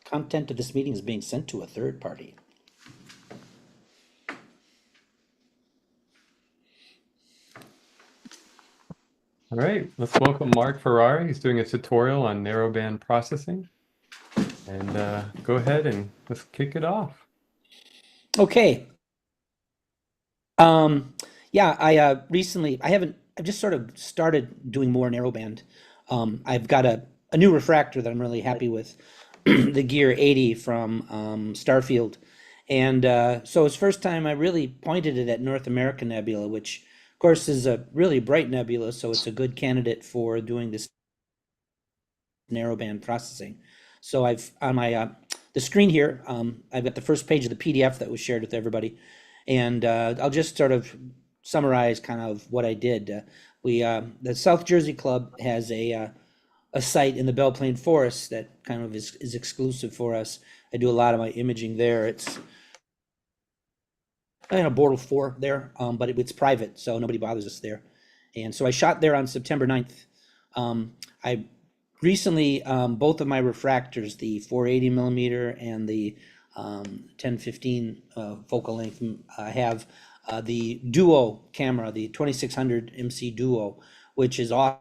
Content of this meeting is being sent to a third party. All right, let's welcome Mark Firary. He's doing a tutorial on narrowband processing. And go ahead and let's kick it off. Okay. Yeah, I've just sort of started doing more narrowband. I've got a new refractor that I'm really happy with, the Gear 80 from Starfield. And so it's first time I really pointed it at North American Nebula, which of course is a really bright nebula, so it's a good candidate for doing this narrowband processing. So I've on my the screen here, I've got the first page of the PDF that was shared with everybody, and I'll just sort of summarize kind of what I did. The South Jersey Club has a site in the Belle Plaine Forest that kind of is exclusive for us. I do a lot of my imaging there. It's in a Bortle 4 there, but it's private, so nobody bothers us there. And so I shot there on September 9th. I recently, both of my refractors, the 480 millimeter and the 1015 focal length, have the Duo camera, the 2600 MC Duo, which is awesome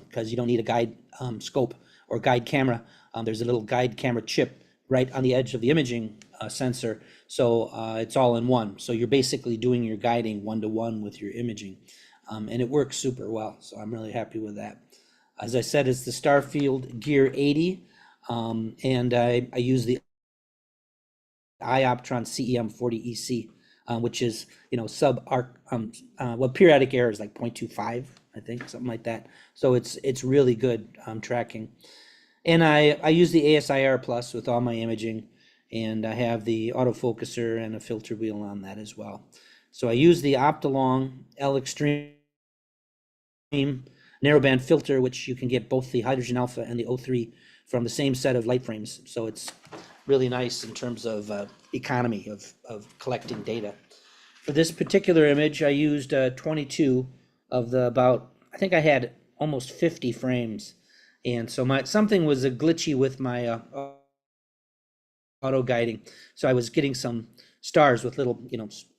because you don't need a guide scope or guide camera. There's a little guide camera chip right on the edge of the imaging sensor, so it's all in one. So you're basically doing your guiding one-to-one with your imaging, and it works super well, so I'm really happy with that. As I said, it's the Starfield Gear 80, and I use the Ioptron CEM 40EC, which is, sub-arc, well, periodic error is like 0.25, I think, something like that. So it's really good tracking. And I use the ASIR Plus with all my imaging, and I have the autofocuser and a filter wheel on that as well. So I use the Optolong L Extreme narrowband filter, which you can get both the hydrogen alpha and the O3 from the same set of light frames. So it's really nice in terms of economy of collecting data. For this particular image, I used 22 of the I think I had almost 50 frames. And so something was glitchy with my auto guiding. So I was getting some stars with little,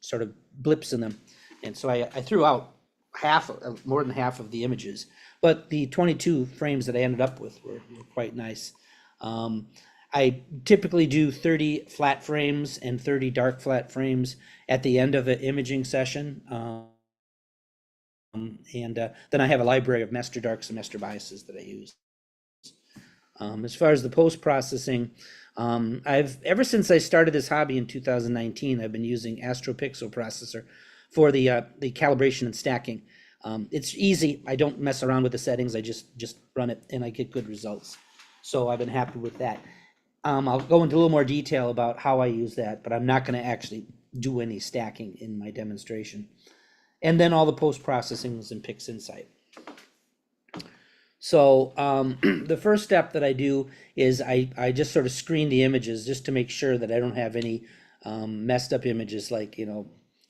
sort of blips in them. And so I threw out more than half of the images, but the 22 frames that I ended up with were quite nice. I typically do 30 flat frames and 30 dark flat frames at the end of an imaging session. And then I have a library of master darks and master biases that I use. As far as the post-processing, ever since I started this hobby in 2019, I've been using AstroPixel processor for the calibration and stacking. It's easy. I don't mess around with the settings. I just run it and I get good results. So I've been happy with that. I'll go into a little more detail about how I use that, but I'm not going to actually do any stacking in my demonstration. And then all the post-processing is in PixInsight. So the first step that I do is I just sort of screen the images just to make sure that I don't have any messed up images like,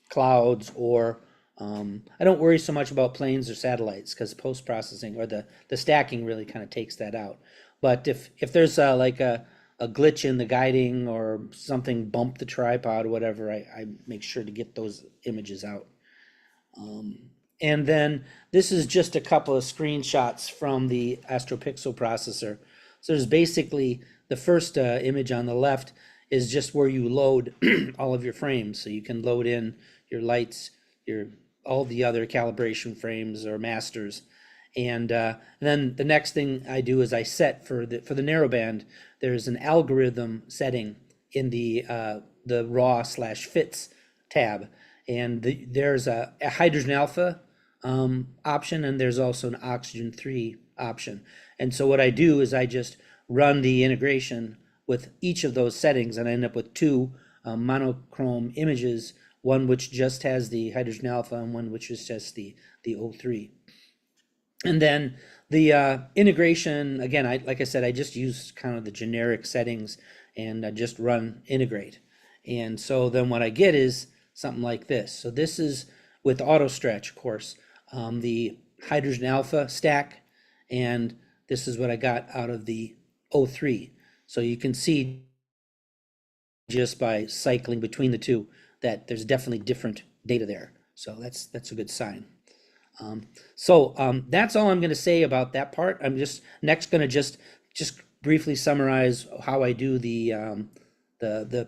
clouds, or I don't worry so much about planes or satellites because post-processing or the stacking really kind of takes that out. But if there's like a glitch in the guiding or something bumped the tripod or whatever, I make sure to get those images out. And then this is just a couple of screenshots from the AstroPixel processor. So there's basically the first image on the left is just where you load all of your frames. So you can load in your lights, all the other calibration frames or masters. And then the next thing I do is I set for the narrowband. There's an algorithm setting in the raw/fits tab, and there's a hydrogen alpha option, and there's also an oxygen 3 option. And so what I do is I just run the integration with each of those settings, and I end up with two monochrome images, one which just has the hydrogen alpha and one which is just the O3. And then the integration, again, like I said, I just use kind of the generic settings and I just run integrate. And so then what I get is something like this. So this is with auto stretch, of course, the hydrogen alpha stack, and this is what I got out of the O3. So you can see just by cycling between the two that there's definitely different data there. So that's a good sign. That's all I'm going to say about that part. I'm just next going to just briefly summarize how I do the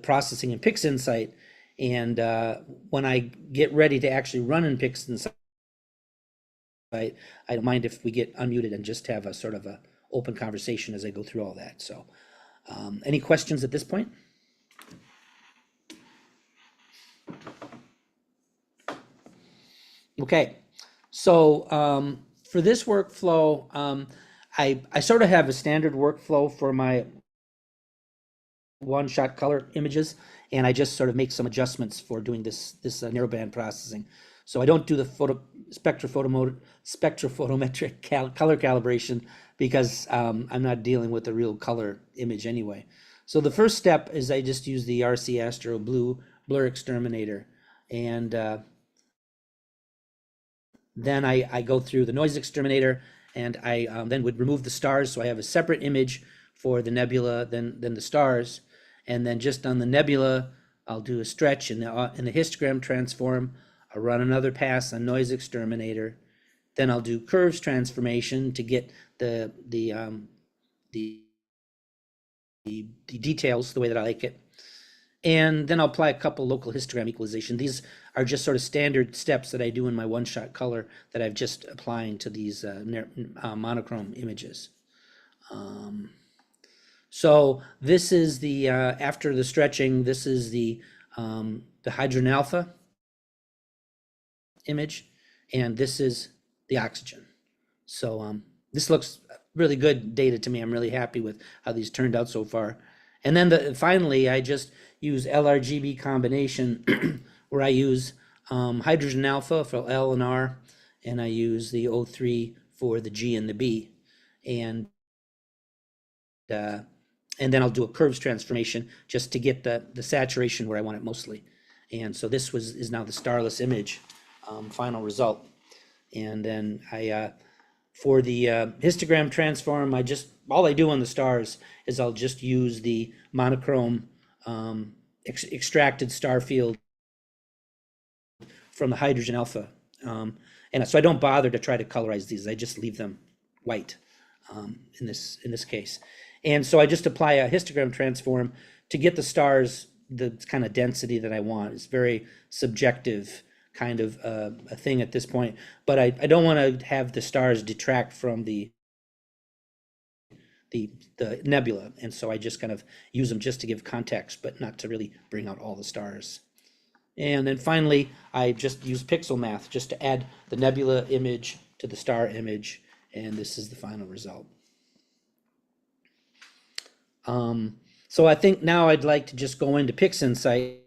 processing in PixInsight, and when I get ready to actually run in PixInsight, I don't mind if we get unmuted and just have a sort of a open conversation as I go through all that. So, any questions at this point? Okay, so for this workflow, I sort of have a standard workflow for my one-shot color images, and I just sort of make some adjustments for doing this narrowband processing. So I don't do the spectrophotometric color calibration because I'm not dealing with a real color image anyway. So the first step is I just use the RC Astro Blue Blur Exterminator, and then I go through the noise exterminator, and I then would remove the stars. So I have a separate image for the nebula than the stars. And then just on the nebula, I'll do a stretch in the histogram transform. I'll run another pass on noise exterminator. Then I'll do curves transformation to get the details the way that I like it. And then I'll apply a couple local histogram equalization. These are just sort of standard steps that I do in my one-shot color that I'm just applying to these monochrome images. So this is the, after the stretching, this is the hydrogen alpha image, and this is the oxygen. So this looks really good data to me. I'm really happy with how these turned out so far. And then finally, I just use LRGB combination where I use hydrogen alpha for L and R, and I use the O3 for the G and the B. And then I'll do a curves transformation just to get the saturation where I want it mostly. And so this is now the starless image final result. And then for the histogram transform, all I do on the stars is I'll just use the monochrome extracted star field from the hydrogen alpha. And so I don't bother to try to colorize these. I just leave them white in this case. And so I just apply a histogram transform to get the stars the kind of density that I want. It's very subjective kind of a thing at this point, but I don't want to have the stars detract from the nebula, and so I just kind of use them just to give context, but not to really bring out all the stars. And then finally, I just use pixel math just to add the nebula image to the star image, and this is the final result. So I think now I'd like to just go into PixInsight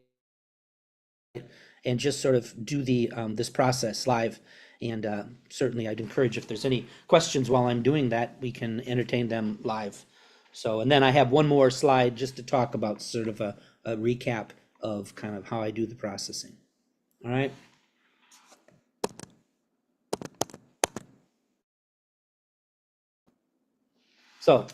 and just sort of do this process live. And certainly I'd encourage if there's any questions while I'm doing that, we can entertain them live. So, and then I have one more slide just to talk about sort of a recap of kind of how I do the processing. All right. So,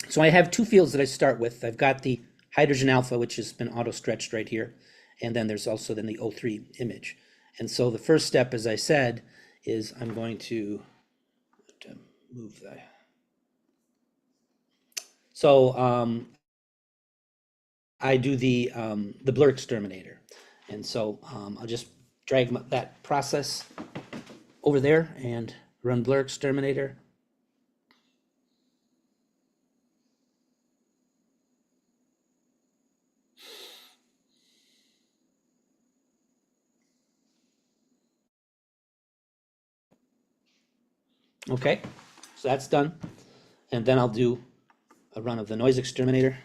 so I have two fields that I start with. I've got the hydrogen alpha, which has been auto stretched right here. And then there's also then the O3 image. And so the first step, as I said, is I'm going to move that. So I do the blur exterminator. And so I'll just drag that process over there and run blur exterminator. Okay, so that's done. And then I'll do a run of the noise exterminator.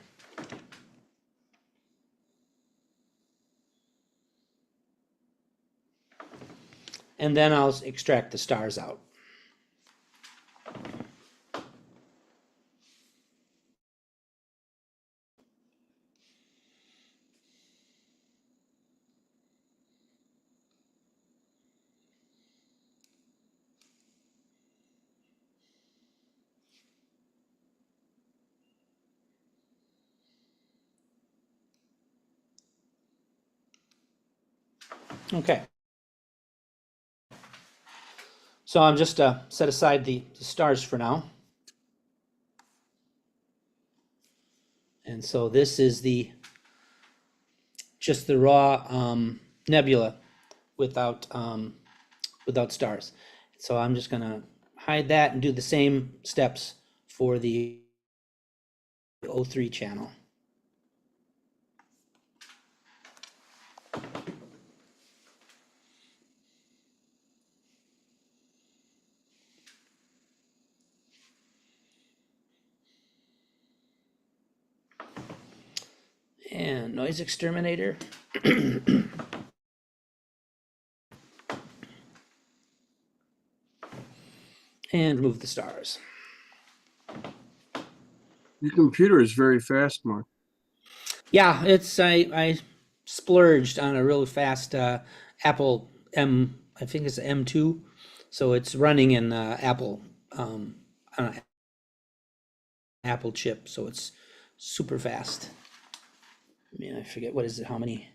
And then I'll extract the stars out. Okay. So I'm just set aside the stars for now. And so this is just the raw nebula without without stars. So I'm just gonna hide that and do the same steps for the O3 channel. And noise exterminator. And remove the stars. Your computer is very fast, Mark. Yeah, I splurged on a really fast Apple I think it's M2, so it's running in Apple on an Apple chip, so it's super fast. I mean, I forget what is it, how many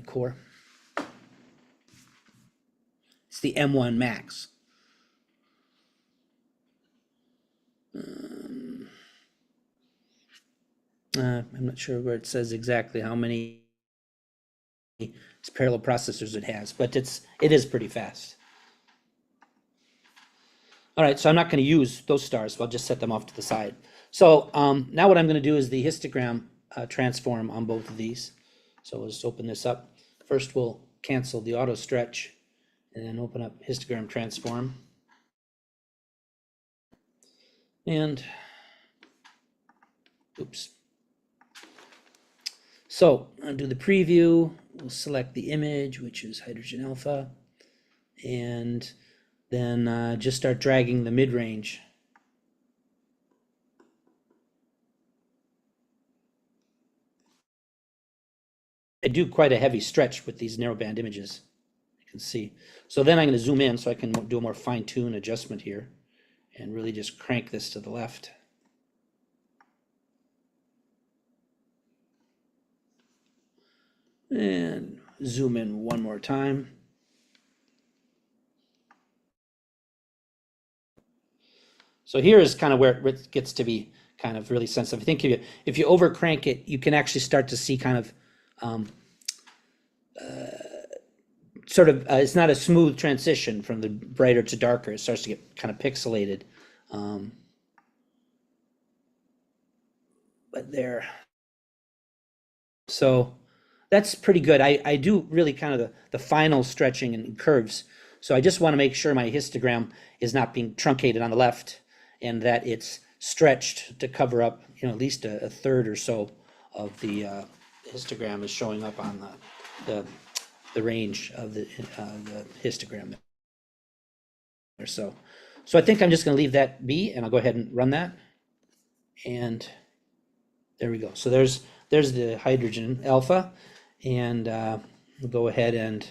core? It's the M1 Max. I'm not sure where it says exactly how many parallel processors it has, but it is pretty fast. All right, so I'm not going to use those stars, so I'll just set them off to the side. So now what I'm going to do is the histogram transform on both of these. So we'll just open this up. First, we'll cancel the auto stretch and then open up histogram transform. And, oops. So I'll do the preview. We'll select the image, which is hydrogen alpha, and then just start dragging the mid-range. I do quite a heavy stretch with these narrowband images, you can see. So then I'm going to zoom in so I can do a more fine-tune adjustment here and really just crank this to the left. And zoom in one more time. So here is kind of where it gets to be kind of really sensitive. I think if you over crank it, you can actually start to see kind of it's not a smooth transition from the brighter to darker. It starts to get kind of pixelated. But there. So that's pretty good. I do really kind of the final stretching and curves. So I just want to make sure my histogram is not being truncated on the left and that it's stretched to cover up, at least a third or so of the histogram is showing up on the range of the histogram there. So I think I'm just going to leave that be, and I'll go ahead and run that. And there we go. So there's the hydrogen alpha, and we'll go ahead and,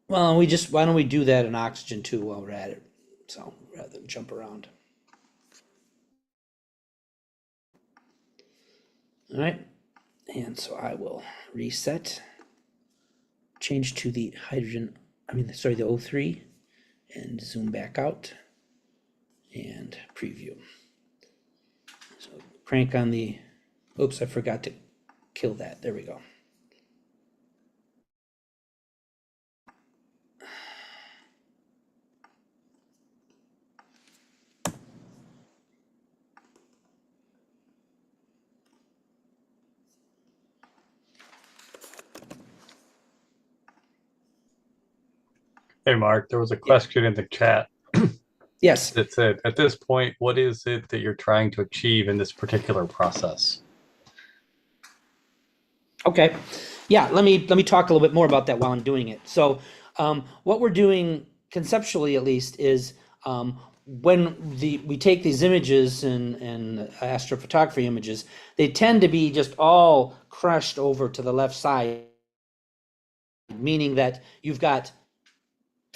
well, why don't we do that in oxygen too while we're at it? So rather than jump around. All right, and so I will reset, change to the the O3, and zoom back out and preview. So crank on the, oops, I forgot to kill that. There we go. Hey, Mark, there was a question in the chat Yes. that said, at this point, what is it that you're trying to achieve in this particular process? Okay. Yeah, let me talk a little bit more about that while I'm doing it. So what we're doing conceptually, at least, is when we take these images and astrophotography images, they tend to be just all crushed over to the left side, meaning that you've got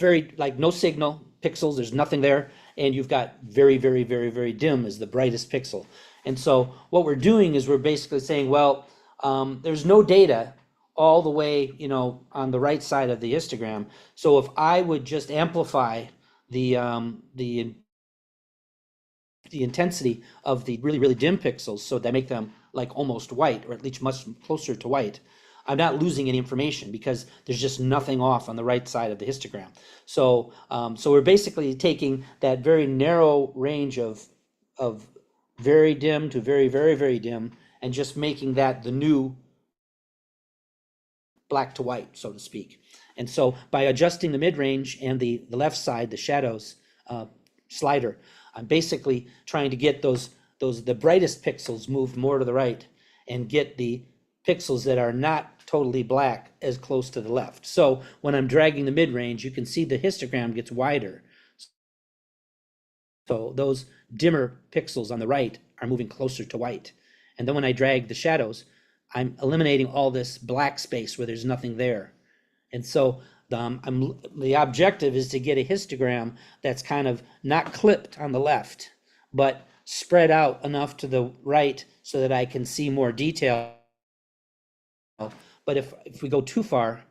no signal pixels, there's nothing there, and you've got very, very, very, very dim is the brightest pixel. And so what we're doing is we're basically saying, well, there's no data all the way, on the right side of the histogram. So if I would just amplify the intensity of the really, really dim pixels so that make them like almost white, or at least much closer to white, I'm not losing any information because there's just nothing off on the right side of the histogram. So, so we're basically taking that very narrow range of very dim to very, very, very dim, and just making that the new black to white, so to speak. And so by adjusting the mid-range and the left side, the shadows slider, I'm basically trying to get the brightest pixels moved more to the right and get the pixels that are not totally black as close to the left. So when I'm dragging the mid-range, you can see the histogram gets wider. So those dimmer pixels on the right are moving closer to white. And then when I drag the shadows, I'm eliminating all this black space where there's nothing there. And so the objective is to get a histogram that's kind of not clipped on the left, but spread out enough to the right so that I can see more detail. But if we go too far,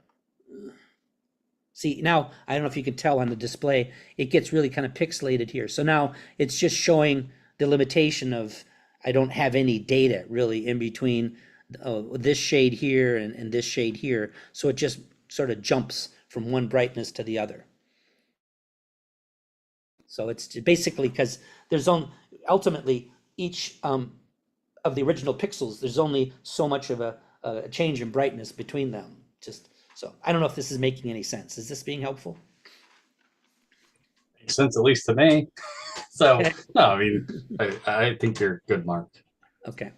see, now, I don't know if you can tell on the display, it gets really kind of pixelated here. So now it's just showing the limitation of, I don't have any data really in between this shade here and this shade here. So it just sort of jumps from one brightness to the other. So it's basically because there's ultimately each of the original pixels, there's only so much of a change in brightness between them. So I don't know if this is making any sense. Is this being helpful? Makes sense, at least to me. So, Okay. no, I mean, I think you're good, Mark. Okay.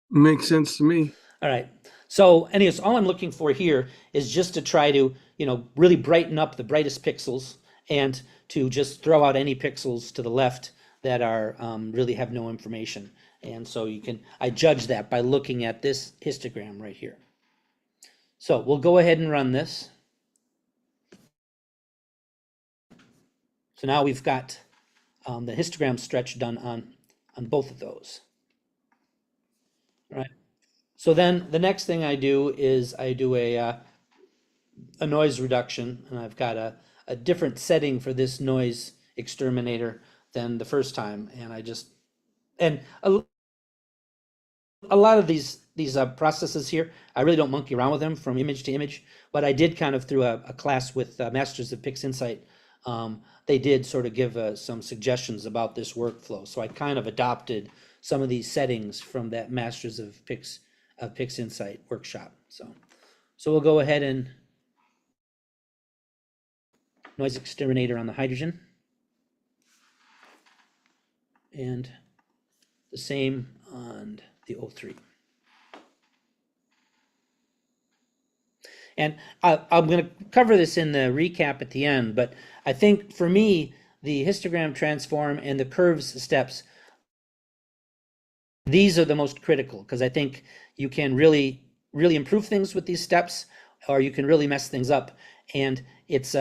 Makes sense to me. All right. So anyways, all I'm looking for here is just to try to, really brighten up the brightest pixels and to just throw out any pixels to the left that are really have no information. And so I judge that by looking at this histogram right here. So we'll go ahead and run this. So now we've got the histogram stretch done on both of those. All right. So then the next thing I do is I do a noise reduction, and I've got a different setting for this noise exterminator than the first time, and a lot of these processes here, I really don't monkey around with them from image to image, but I did kind of through a class with Masters of PixInsight. They did sort of give some suggestions about this workflow, so I kind of adopted some of these settings from that Masters of PixInsight workshop. So we'll go ahead and noise exterminator on the hydrogen, and the same on the O3. And I'm going to cover this in the recap at the end, but I think for me, the histogram transform and the curves steps, these are the most critical, because I think you can really, really improve things with these steps, or you can really mess things up. And it's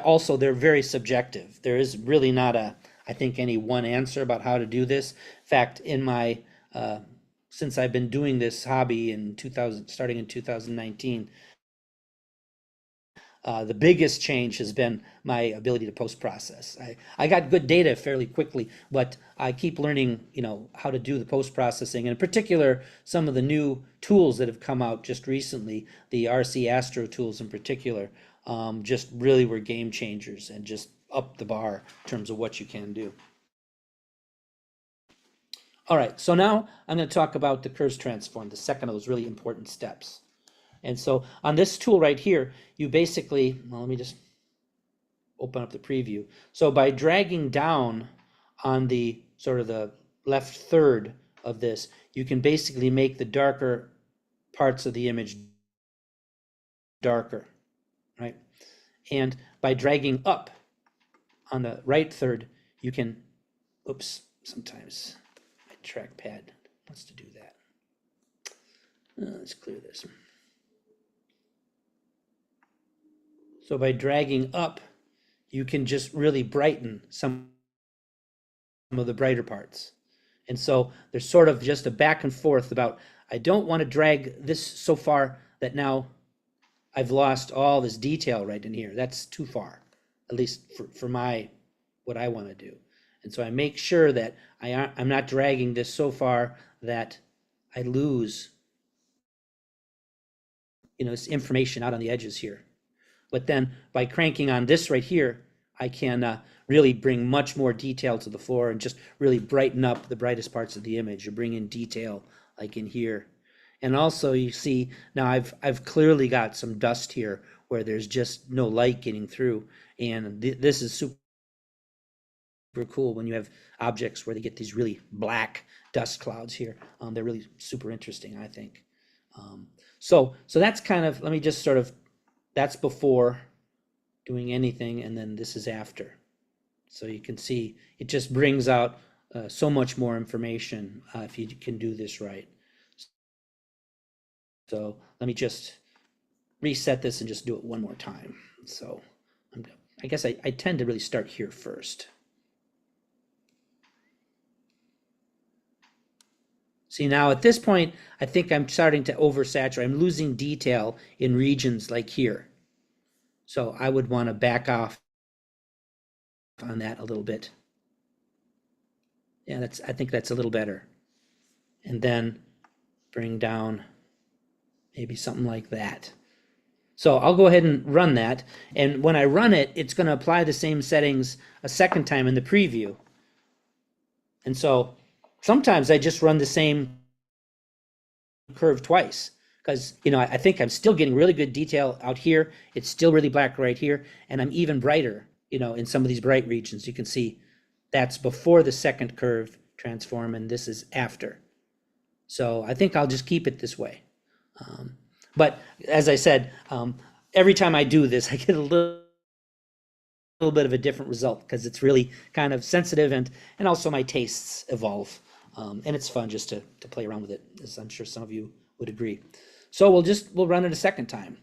also, they're very subjective. There is really not I think any one answer about how to do this. In fact, in my since I've been doing this hobby starting in 2019, the biggest change has been my ability to post-process. I got good data fairly quickly, but I keep learning, how to do the post-processing, and in particular, some of the new tools that have come out just recently, the RC Astro tools in particular, just really were game changers and just up the bar in terms of what you can do. All right, so now I'm going to talk about the curves transform, the second of those really important steps. And so on this tool right here, you basically, well, let me just open up the preview. So by dragging down on the sort of the left third of this, you can basically make the darker parts of the image darker, right? And by dragging up on the right third, you can, oops, sometimes my trackpad wants to do that. Let's clear this. So by dragging up, you can just really brighten some of the brighter parts. And so there's sort of just a back and forth about, I don't want to drag this so far that now I've lost all this detail right in here. That's too far, at least for what I want to do. And so I make sure that I'm not dragging this so far that I lose, this information out on the edges here. But then by cranking on this right here, I can really bring much more detail to the floor and just really brighten up the brightest parts of the image, or bring in detail like in here. And also you see now I've clearly got some dust here where there's just no light getting through. And this is super cool when you have objects where they get these really black dust clouds here. They're really super interesting, I think. So that's kind of, let me just sort of, that's before doing anything, and then this is after. So you can see it just brings out so much more information if you can do this right. So let me just reset this and just do it one more time. So I guess I tend to really start here first. See, now at this point, I think I'm starting to oversaturate. I'm losing detail in regions like here. So I would want to back off on that a little bit. Yeah, I think that's a little better. And then bring down maybe something like that. So I'll go ahead and run that. And when I run it, it's going to apply the same settings a second time in the preview. And so sometimes I just run the same curve twice, because I think I'm still getting really good detail out here. It's still really black right here, and I'm even brighter, in some of these bright regions. You can see that's before the second curve transform, and this is after. So I think I'll just keep it this way. But as I said, every time I do this, I get a little bit of a different result, because it's really kind of sensitive, and also my tastes evolve. And it's fun just to play around with it, as I'm sure some of you would agree. So we'll run it a second time.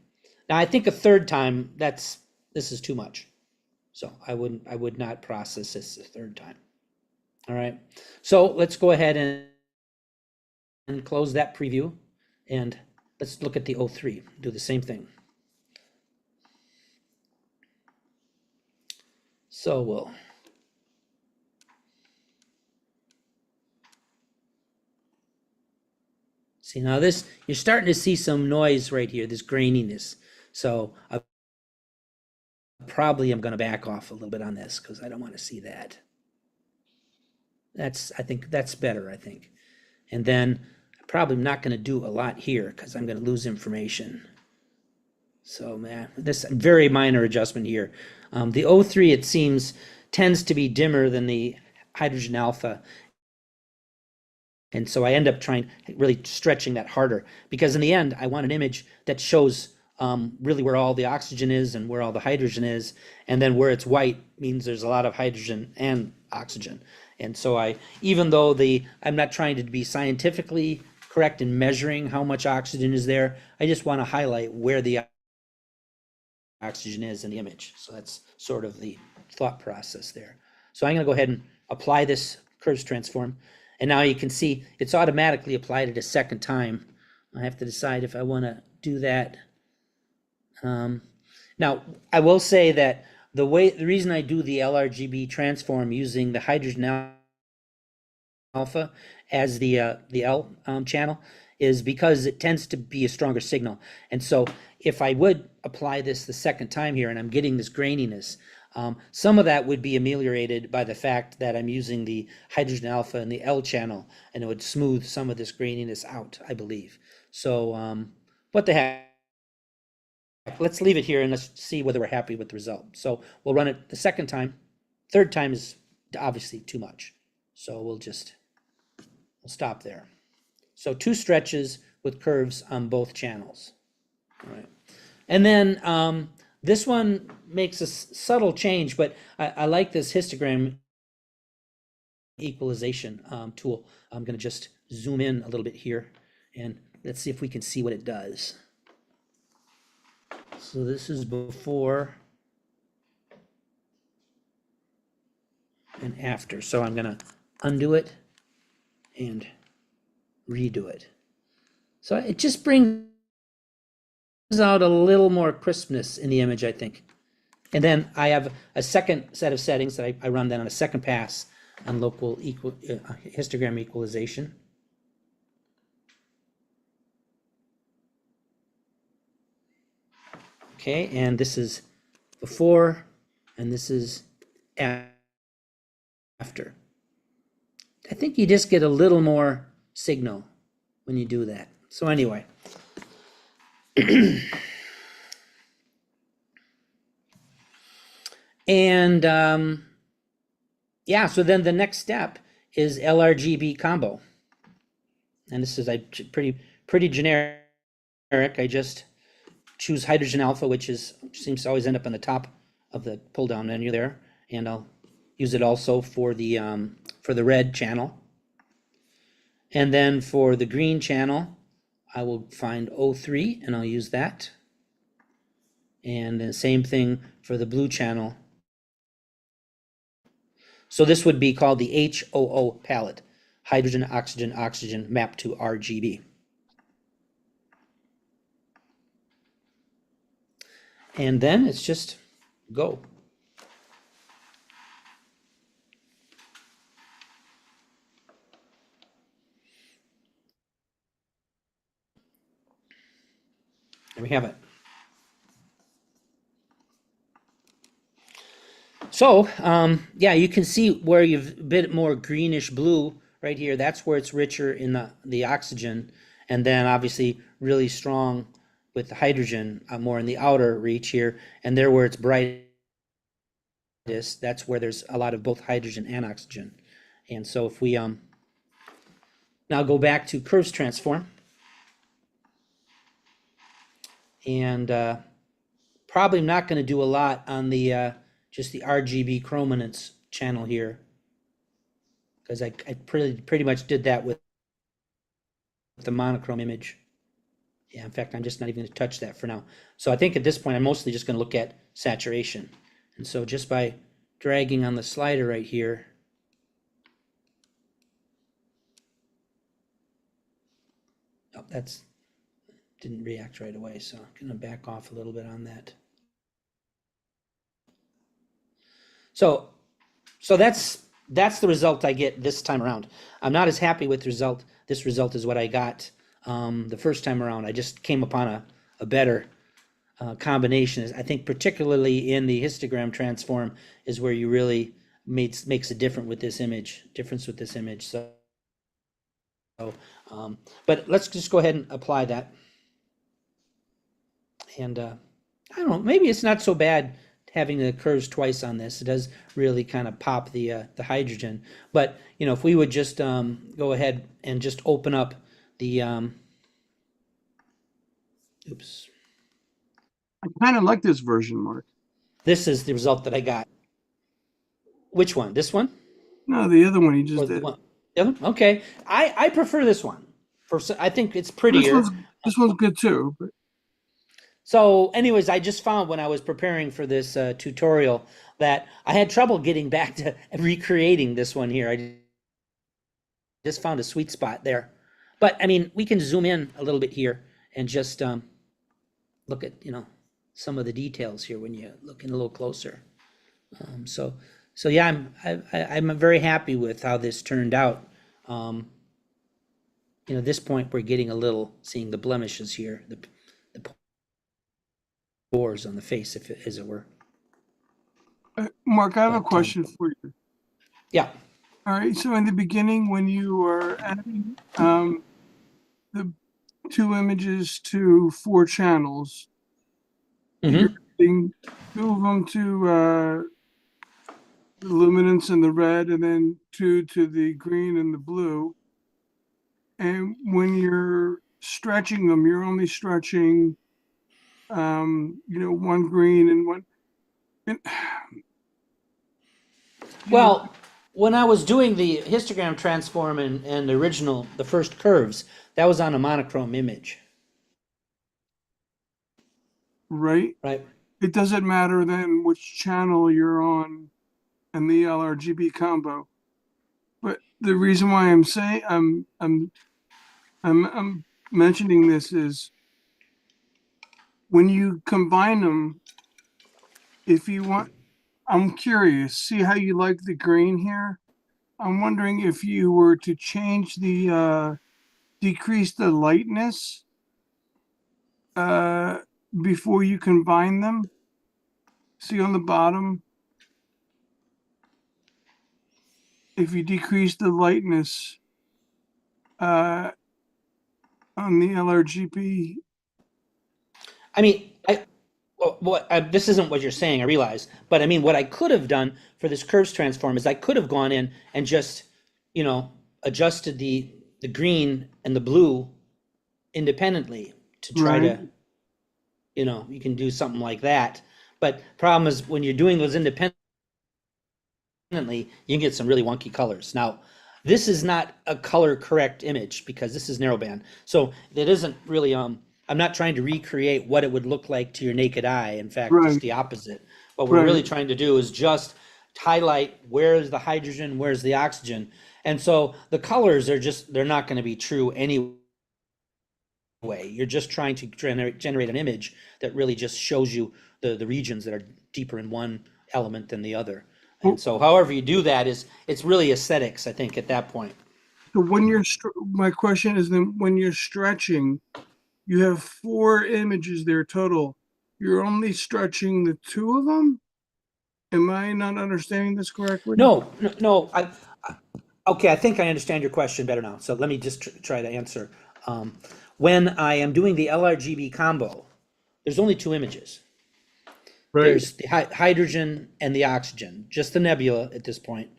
Now I think a third time, this is too much. So I would not process this a third time. All right. So let's go ahead and close that preview, and let's look at the 03. Do the same thing. So we'll see now this, you're starting to see some noise right here, this graininess. So I probably am going to back off a little bit on this, because I don't want to see that. I think that's better, I think. And then I'm probably not going to do a lot here, because I'm going to lose information. So man, this very minor adjustment here. The 03, it seems, tends to be dimmer than the hydrogen alpha. And so I end up really stretching that harder, because in the end, I want an image that shows really where all the oxygen is and where all the hydrogen is. And then where it's white means there's a lot of hydrogen and oxygen. And so even though I'm not trying to be scientifically correct in measuring how much oxygen is there, I just want to highlight where the oxygen is in the image. So that's sort of the thought process there. So I'm going to go ahead and apply this curves transform. And now you can see it's automatically applied it a second time. I have to decide if I want to do that. Now, I will say that the reason I do the LRGB transform using the hydrogen alpha as the L channel is because it tends to be a stronger signal. And so if I would apply this the second time here and I'm getting this graininess, some of that would be ameliorated by the fact that I'm using the hydrogen alpha and the L channel, and it would smooth some of this graininess out, I believe. So what the heck? Let's leave it here and let's see whether we're happy with the result. So we'll run it the second time. Third time is obviously too much. So we'll stop there. So 2 stretches with curves on both channels. All right. And then this one makes a subtle change, but I like this histogram equalization tool. I'm going to just zoom in a little bit here, and let's see if we can see what it does. So this is before and after. So I'm going to undo it and redo it. So it just brings out a little more crispness in the image, I think. And then I have a second set of settings that I run then on a second pass on local histogram equalization. Okay, and this is before, and this is after. I think you just get a little more signal when you do that. So anyway. And yeah, so then the next step is LRGB combo. And this is pretty generic. I just choose hydrogen alpha, which seems to always end up on the top of the pull down menu there. And I'll use it also for the red channel. And then for the green channel, I will find O3 and I'll use that. And then same thing for the blue channel. So this would be called the HOO palette, hydrogen, oxygen, oxygen, mapped to RGB. And then it's just go. There we have it. So, yeah, you can see where you've a bit more greenish blue right here. That's where it's richer in the oxygen. And then obviously really strong with the hydrogen, more in the outer reach here. And there where it's brightest, that's where there's a lot of both hydrogen and oxygen. And so if we now go back to curves transform. And probably not going to do a lot on the just the RGB chrominance channel here, because I pretty much did that with the monochrome image. Yeah, in fact, I'm just not even going to touch that for now. So I think at this point, I'm mostly just going to look at saturation. And so just by dragging on the slider right here, oh, that's didn't react right away, so I'm going to back off a little bit on that. So that's the result I get this time around. I'm not as happy with this result as what I got the first time around. I just came upon a better combination. I think particularly in the histogram transform is where you really makes a difference with this image. So, but let's just go ahead and apply that. And I don't know, maybe it's not so bad having the curves twice on this. It does really kind of pop the hydrogen. But you know, if we would just go ahead and just open up the oops. I kind of like this version, Mark. This is the result that I got. Which one? This one? No, the other one you just Or the did. one? The other one? Okay. I prefer this one. I think it's This prettier. one's good too. But So anyways, I just found when I was preparing for this tutorial that I had trouble getting back to recreating this one here. I just found a sweet spot there. But I mean, we can zoom in a little bit here and just look at, you know, some of the details here when you look in a little closer. So yeah, I'm very happy with how this turned out. You know, at this point we're getting a little, seeing the blemishes here, the pores on the face, as it were. Mark, I have a But, question for you. Yeah. All right. So in the beginning, when you were adding the two images to 4 channels, you're adding 2 of them to the luminance and the red, and then 2 to the green and the blue. And when you're stretching them, you're only stretching, you know, one green and one. And, Well, when I was doing the histogram transform and the first curves, that was on a monochrome image, right? right? It doesn't matter then which channel you're on and the LRGB combo. But the reason why I'm saying I'm mentioning this is when you combine them, if you want, I'm curious, see how you like the green here? I'm wondering if you were to change decrease the lightness uh, before you combine them. See on the bottom, if you decrease the lightness uh, on the LRGB. I mean, this isn't what you're saying, I realize, but I mean, what I could have done for this curves transform is I could have gone in and just, adjusted the green and the blue independently to try Right. to, you can do something like that. But problem is when you're doing those independently, you can get some really wonky colors. Now, this is not a color correct image because this is narrowband. So it isn't really, I'm not trying to recreate what it would look like to your naked eye. In fact, just Right. the opposite. What we're really Right. trying to do is just highlight where is the hydrogen, where's the oxygen. And so the colors are just, they're not going to be true anyway. You're just trying to generate an image that really just shows you the regions that are deeper in one element than the other. And Well, so however you do that is, it's really aesthetics, I think, at that point. so when you're, my question is then when you're stretching, you have 4 images there total. You're only stretching the 2 of them? Am I not understanding this correctly? No, okay, I think I understand your question better now. So let me just try to answer. When I am doing the LRGB combo, there's only 2 images. Right. There's the hydrogen and the oxygen, just the nebula at this point.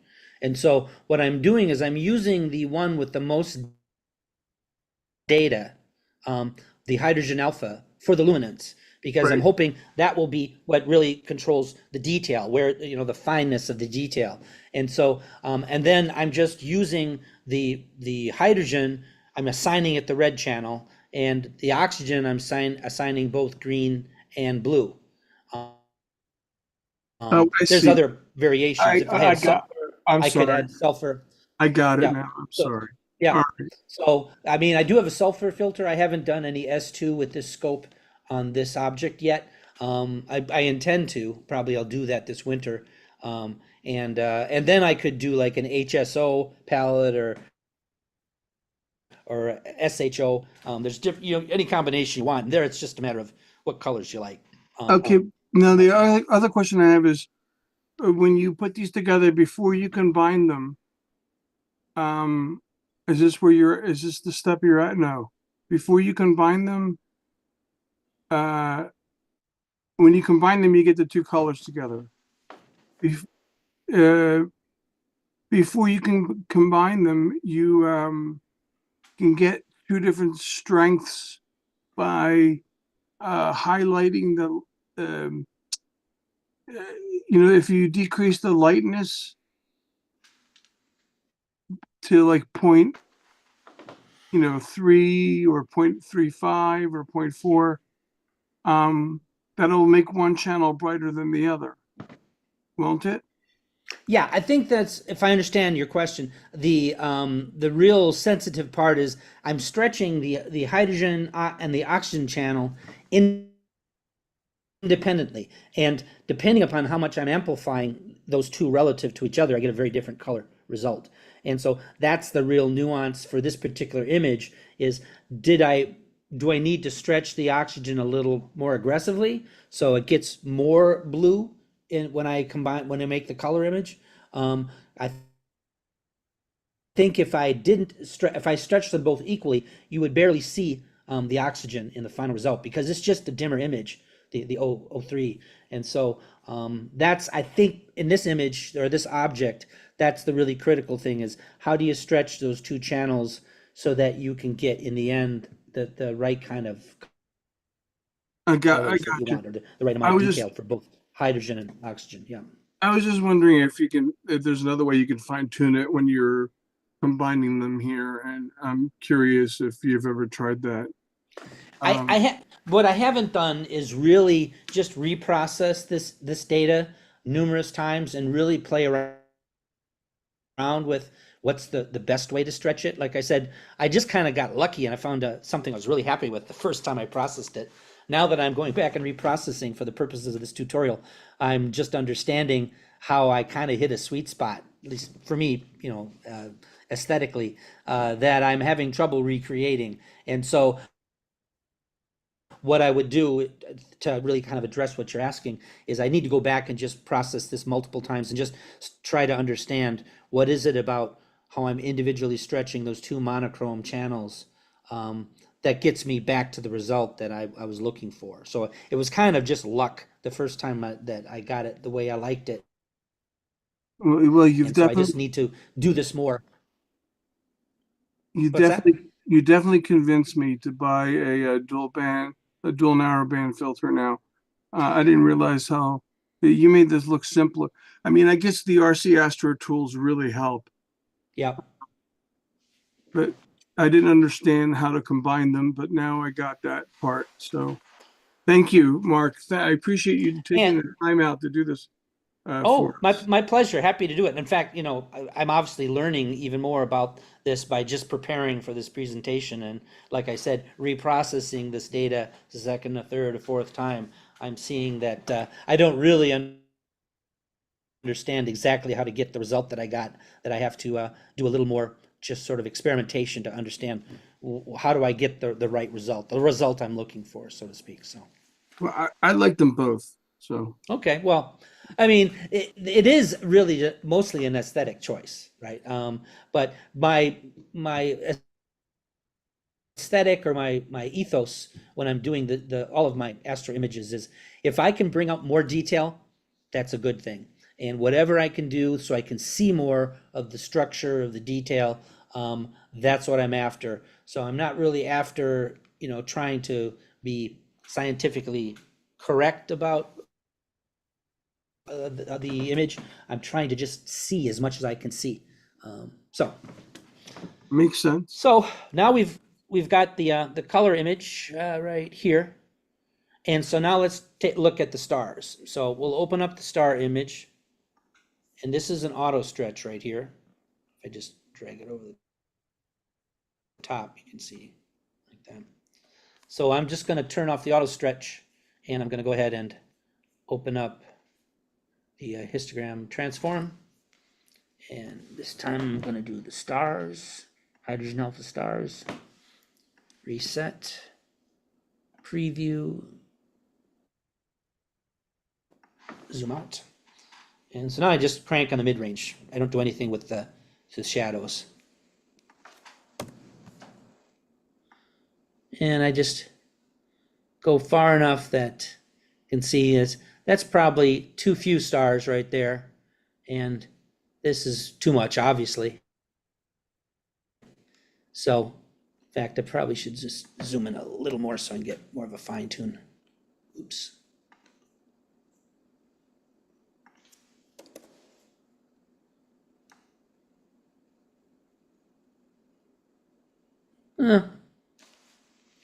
And so what I'm doing is I'm using the one with the most data, the hydrogen alpha, for the luminance, because I'm Right. hoping that will be what really controls the detail, where, the fineness of the detail. And so, and then I'm just using the hydrogen, I'm assigning it the red channel, and the oxygen, I'm assigning both green and blue. Oh, I There's see. other variations. If I had got, sulfur, I'm I could sorry. add sulfur. I got it Yeah. now. I'm So, sorry. yeah. All right. So, I mean, I do have a sulfur filter. I haven't done any S2 with this scope on this object yet. I intend to. Probably I'll do that this winter. And then I could do like an HSO palette or SHO. There's different, any combination you want. There, it's just a matter of what colors you like. Okay. Now, the other question I have is when you put these together before you combine them, is this the step you're at? No. Before you combine them, uh, when you combine them, you get the 2 colors together. Bef uh, Before you can combine them, you can get 2 different strengths by highlighting um, uh, if you decrease the lightness to like 3 or 0.35 or 0.4, that'll make one channel brighter than the other, won't it? Yeah, I think that's, if I understand your question, the real sensitive part is I'm stretching the hydrogen and the oxygen channel independently, and depending upon how much I'm amplifying those two relative to each other, I get a very different color result. And so that's the real nuance for this particular image is do I need to stretch the oxygen a little more aggressively so it gets more blue when I make the color image? I think if I didn't if I stretched them both equally, you would barely see the oxygen in the final result because it's just a dimmer image, the 003. And so that's, I think, in this image or this object, that's the really critical thing is how do you stretch those two channels so that you can get in the end the right kind of I colors that got you you. want, or the right I amount of was detail just for both hydrogen and oxygen. Yeah. I was just wondering if there's another way you can fine tune it when you're combining them here, and I'm curious if you've ever tried that. What I haven't done is really just reprocess this data numerous times and really play around what's the best way to stretch it. Like I said, I just kind of got lucky and I found something I was really happy with the first time I processed it. Now that I'm going back and reprocessing for the purposes of this tutorial, I'm just understanding how I kind of hit a sweet spot, at least for me, aesthetically, that I'm having trouble recreating. And so what I would do to really kind of address what you're asking is I need to go back and just process this multiple times and just try to understand what is it about how I'm individually stretching those two monochrome channels that gets me back to the result that I was looking for. So it was kind of just luck the first time that I got it the way I liked it. Well, you've And so I definitely just need to do this more. you What's that? definitely convinced me to buy a dual narrowband filter now. I didn't realize how you made this look simpler. I mean, I guess the RC Astro tools really help, Yeah. but I didn't understand how to combine them, but now I got that part. So thank you, Mark. I appreciate you taking And the time out to do this for oh, us. my pleasure. Happy to do it. In fact, I'm obviously learning even more about this by just preparing for this presentation. And like I said, reprocessing this data the second, a third, a fourth time, I'm seeing that I don't really understand exactly how to get the result that I got, that I have to do a little more just sort of experimentation to understand how do I get the right result, the result I'm looking for, so to speak. So. Well, I like them both. So Okay, well, I mean, it is really mostly an aesthetic choice, right? But my aesthetic or my ethos when I'm doing the all of my astro images is if I can bring out more detail, that's a good thing. And whatever I can do so I can see more of the structure of the detail, that's what I'm after. So I'm not really after, trying to be scientifically correct about the image. I'm trying to just see as much as I can see. So makes sense. so now we've got the color image right here, and so now let's take a look at the stars. So we'll open up the star image, and this is an auto stretch right here. If I just drag it over the top, you can see like that. So I'm just going to turn off the auto stretch, and I'm going to go ahead and open up the histogram transform. And this time I'm going to do the stars, hydrogen alpha stars, reset, preview, zoom out. And so now I just crank on the mid-range. I don't do anything with the shadows. And I just go far enough that you can see that's probably too few stars right there. And this is too much, obviously. So, in fact, I probably should just zoom in a little more so I can get more of a fine tune. Oops.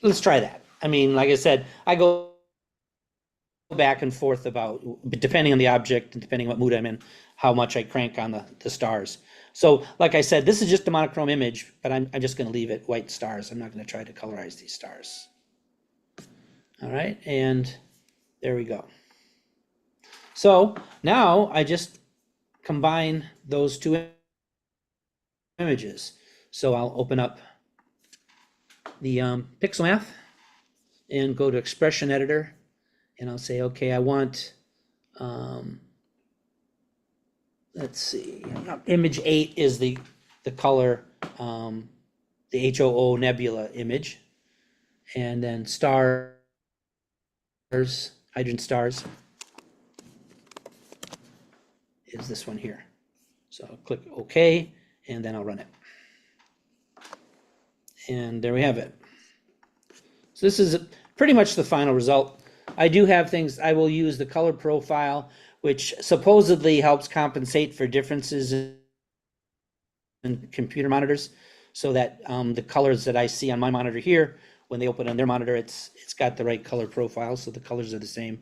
Let's try that. I mean, like I said, I go back and forth about, depending on the object and depending on what mood I'm in, how much I crank on the stars. So like I said, this is just a monochrome image, but I'm just going to leave it white stars. I'm not going to try to colorize these stars. All right, and there we go. So now I just combine those two images. So I'll open up the pixel math and go to expression editor, and I'll say, okay, I want, let's see, image 8 is the color, the HOO nebula image, and then stars, hydrogen stars, is this one here. So I'll click OK, and then I'll run it. And there we have it. So this is pretty much the final result. I do have things, I will use the color profile, which supposedly helps compensate for differences in computer monitors, so that the colors that I see on my monitor here, when they open on their monitor, it's got the right color profile, so the colors are the same.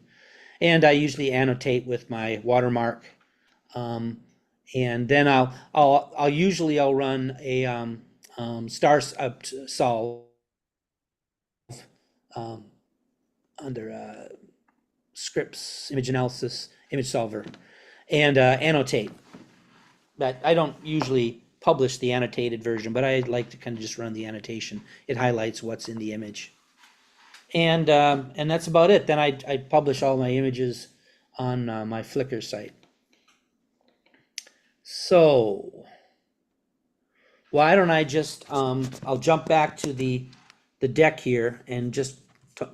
And I usually annotate with my watermark. And then I'll usually run a star solve um, under scripts, image analysis, image solver, and annotate. But I don't usually publish the annotated version, but I like to kind of just run the annotation. It highlights what's in the image. And that's about it. Then I publish all my images on my Flickr site. So why don't I just I'll jump back to the deck here and just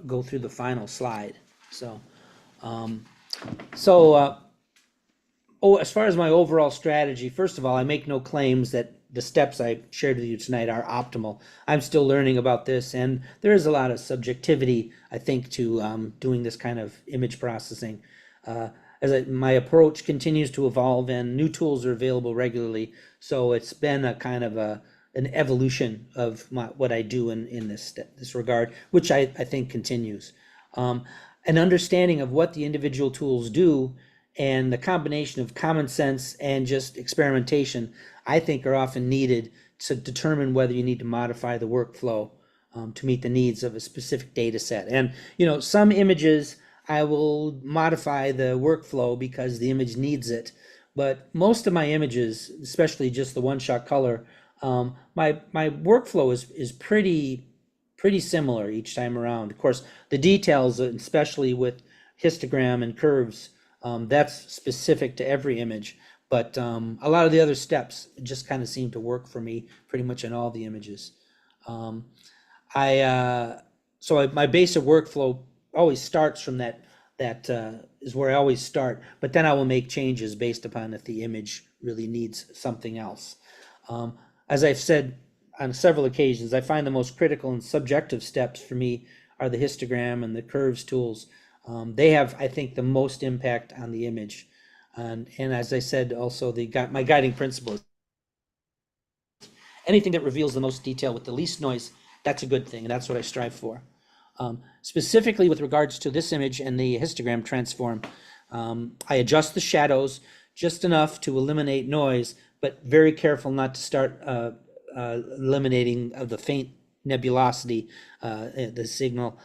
go through the final slide. So um, as far as my overall strategy, first of all, I make no claims that the steps I shared with you tonight are optimal. I'm still learning about this, and there is a lot of subjectivity, I think, to doing this kind of image processing. My approach continues to evolve, and new tools are available regularly. So it's been a kind of an evolution of what I do in this regard, which I think continues. An understanding of what the individual tools do and the combination of common sense and just experimentation, I think, are often needed to determine whether you need to modify the workflow to meet the needs of a specific data set. And, some images I will modify the workflow because the image needs it. But most of my images, especially just the one-shot color, my workflow is pretty similar each time around. Of course, the details, especially with histogram and curves, that's specific to every image. But a lot of the other steps just kind of seem to work for me pretty much in all the images. My basic workflow always starts from that is where I always start, but then I will make changes based upon if the image really needs something else. As I've said on several occasions, I find the most critical and subjective steps for me are the histogram and the curves tools. They have, I think, the most impact on the image. And as I said, also my guiding principle is anything that reveals the most detail with the least noise, that's a good thing, and that's what I strive for. Specifically with regards to this image and the histogram transform, I adjust the shadows just enough to eliminate noise, but very careful not to start eliminating of the faint nebulosity, the signal.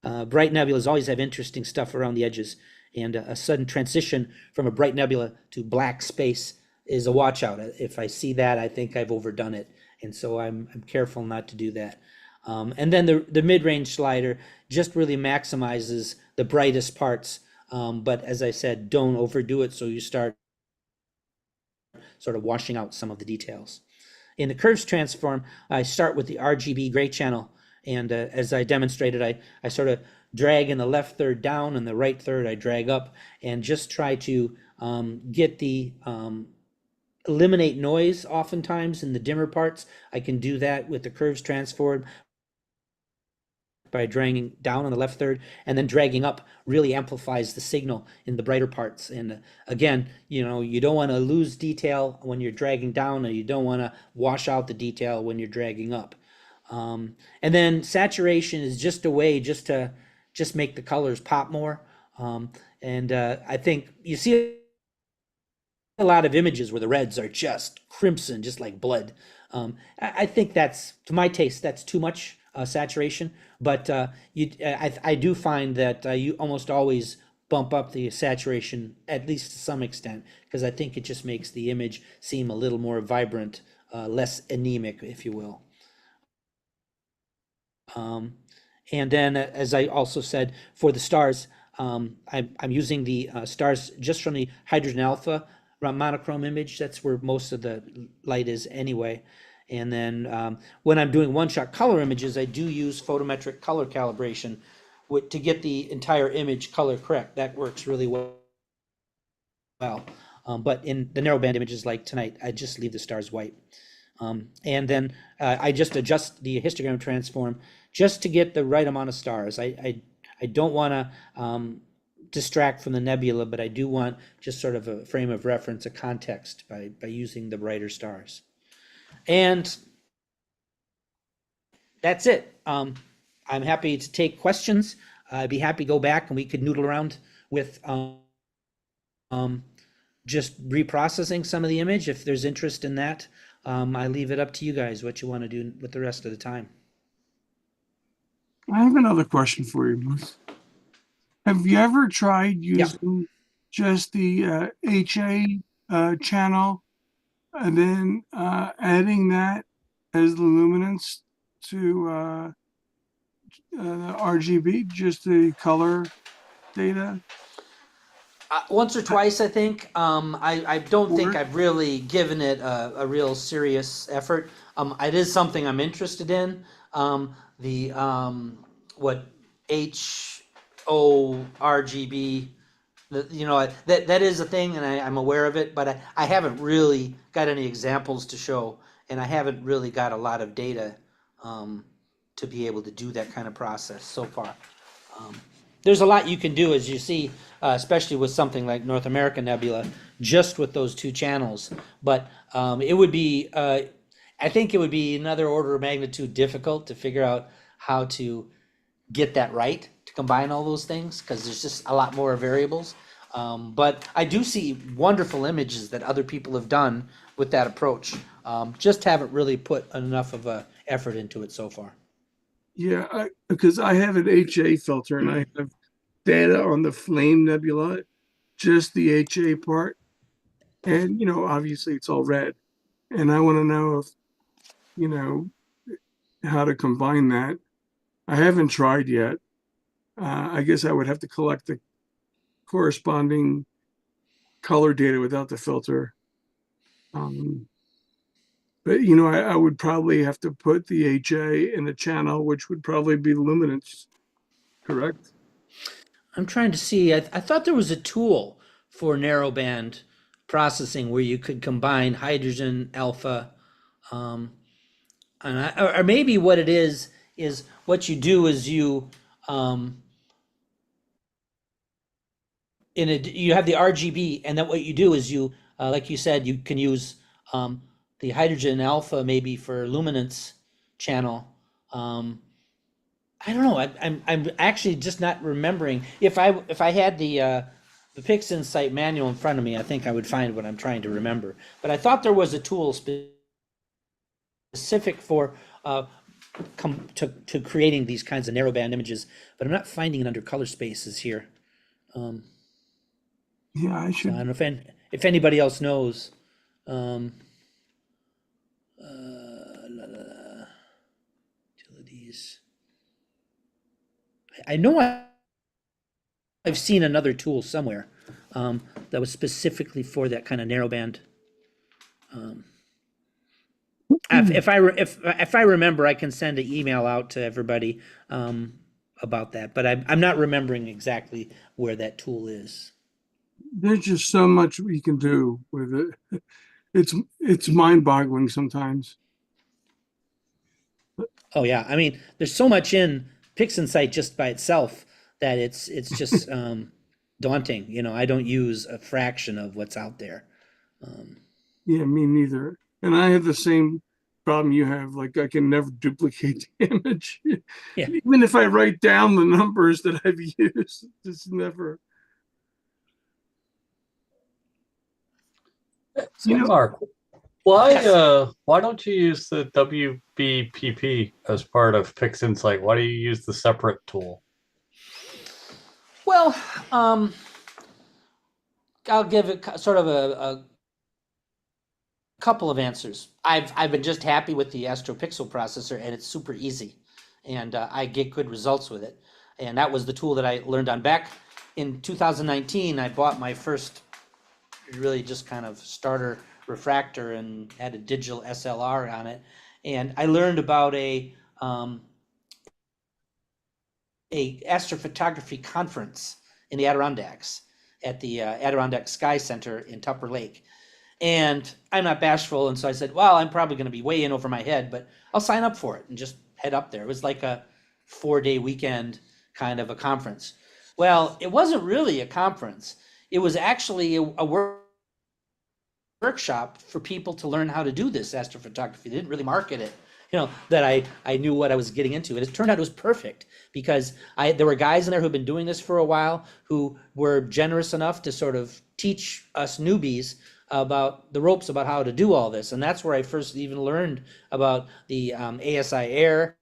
Bright nebulas always have interesting stuff around the edges, and a sudden transition from a bright nebula to black space is a watch out. If I see that, I think I've overdone it, and so I'm careful not to do that. And then the mid-range slider just really maximizes the brightest parts, but as I said, don't overdo it so you start sort of washing out some of the details. In the curves transform, I start with the RGB gray channel, and as I demonstrated, I sort of drag in the left third down and the right third I drag up, and just try to get the eliminate noise oftentimes in the dimmer parts. I can do that with the curves transform by dragging down on the left third, and then dragging up really amplifies the signal in the brighter parts. And again, you don't want to lose detail when you're dragging down, and you don't want to wash out the detail when you're dragging up. And then saturation is just a way just to make the colors pop more. I think you see a lot of images where the reds are just crimson, just like blood. I think that's, to my taste, that's too much saturation. But I do find that you almost always bump up the saturation, at least to some extent, because I think it just makes the image seem a little more vibrant, less anemic, if you will. And then, as I also said, for the stars, I'm using the stars just from the hydrogen alpha monochrome image. That's where most of the light is anyway. And then when I'm doing one-shot color images, I do use photometric color calibration to get the entire image color correct. That works really well. But in the narrowband images like tonight, I just leave the stars white. And then I just adjust the histogram transform just to get the right amount of stars. I don't want to distract from the nebula, but I do want just sort of a frame of reference, a context by using the brighter stars. And that's it. I'm happy to take questions. I'd be happy to go back and we could noodle around with just reprocessing some of the image, if there's interest in that. I leave it up to you guys what you want to do with the rest of the time. I have another question for you, Bruce. Have you ever tried Yeah. using just the HA channel and then adding that as the luminance to the RGB, just the color data? Once or twice, I think. I don't think Or- I've really given it a real serious effort. It is something I'm interested in. The what HORGB, that is a thing, and I'm aware of it, but I haven't really got any examples to show, and I haven't really got a lot of data to be able to do that kind of process so far. There's a lot you can do, as you see, especially with something like North American Nebula, just with those two channels. But it would be, I think it would be another order of magnitude difficult to figure out how to get that right, to combine all those things, because there's just a lot more variables. But I do see wonderful images that other people have done with that approach. Just haven't really put enough of a effort into it so far. Yeah, because I have an HA filter and I have data on the Flame Nebula, just the HA part. And, obviously it's all red. And I want to know if, you know, how to combine that. I haven't tried yet. I guess I would have to collect the corresponding color data without the filter. But I would probably have to put the HA in the channel, which would probably be luminance, correct? I'm trying to see. I thought there was a tool for narrowband processing where you could combine hydrogen alpha, um, or maybe what it is what you do is you you have the RGB, and then what you do is you, like you said, you can use the hydrogen alpha maybe for luminance channel. I don't know. I'm actually just not remembering. If I had the PixInsight manual in front of me, I think I would find what I'm trying to remember. But I thought there was a tool specific for to creating these kinds of narrowband images, but I'm not finding it under color spaces here. Yeah, I So I should. don't know if anybody else knows. Utilities. I know I've seen another tool somewhere that was specifically for that kind of narrowband. If I remember, I can send an email out to everybody about that. But I'm not remembering exactly where that tool is. There's just so much we can do with it. It's mind-boggling sometimes. Oh yeah, I mean, there's so much in PixInsight just by itself that it's just daunting. I don't use a fraction of what's out there. Yeah, me neither. And I have the same problem you have. Like I can never duplicate the image. Yeah. Even if I write down the numbers that I've used, it's never. So Mark, why don't you use the WBPP as part of PixInsight? Why do you use the separate tool? Well, I'll give it sort of a couple of answers. I've been just happy with the AstroPixel processor, and it's super easy, and I get good results with it. And that was the tool that I learned on. Back in 2019, I bought my first really just kind of starter refractor and had a digital SLR on it, and I learned about a astrophotography conference in the Adirondacks at the Adirondack Sky Center in Tupper Lake. And I'm not bashful, and so I said, well, I'm probably going to be way in over my head, but I'll sign up for it and just head up there. It was like a 4-day weekend kind of a conference. Well, it wasn't really a conference. It was actually a workshop for people to learn how to do this astrophotography. They didn't really market it that I knew what I was getting into. And it turned out it was perfect because there were guys in there who've been doing this for a while who were generous enough to sort of teach us newbies about the ropes about how to do all this. And that's where I first even learned about the ASI Air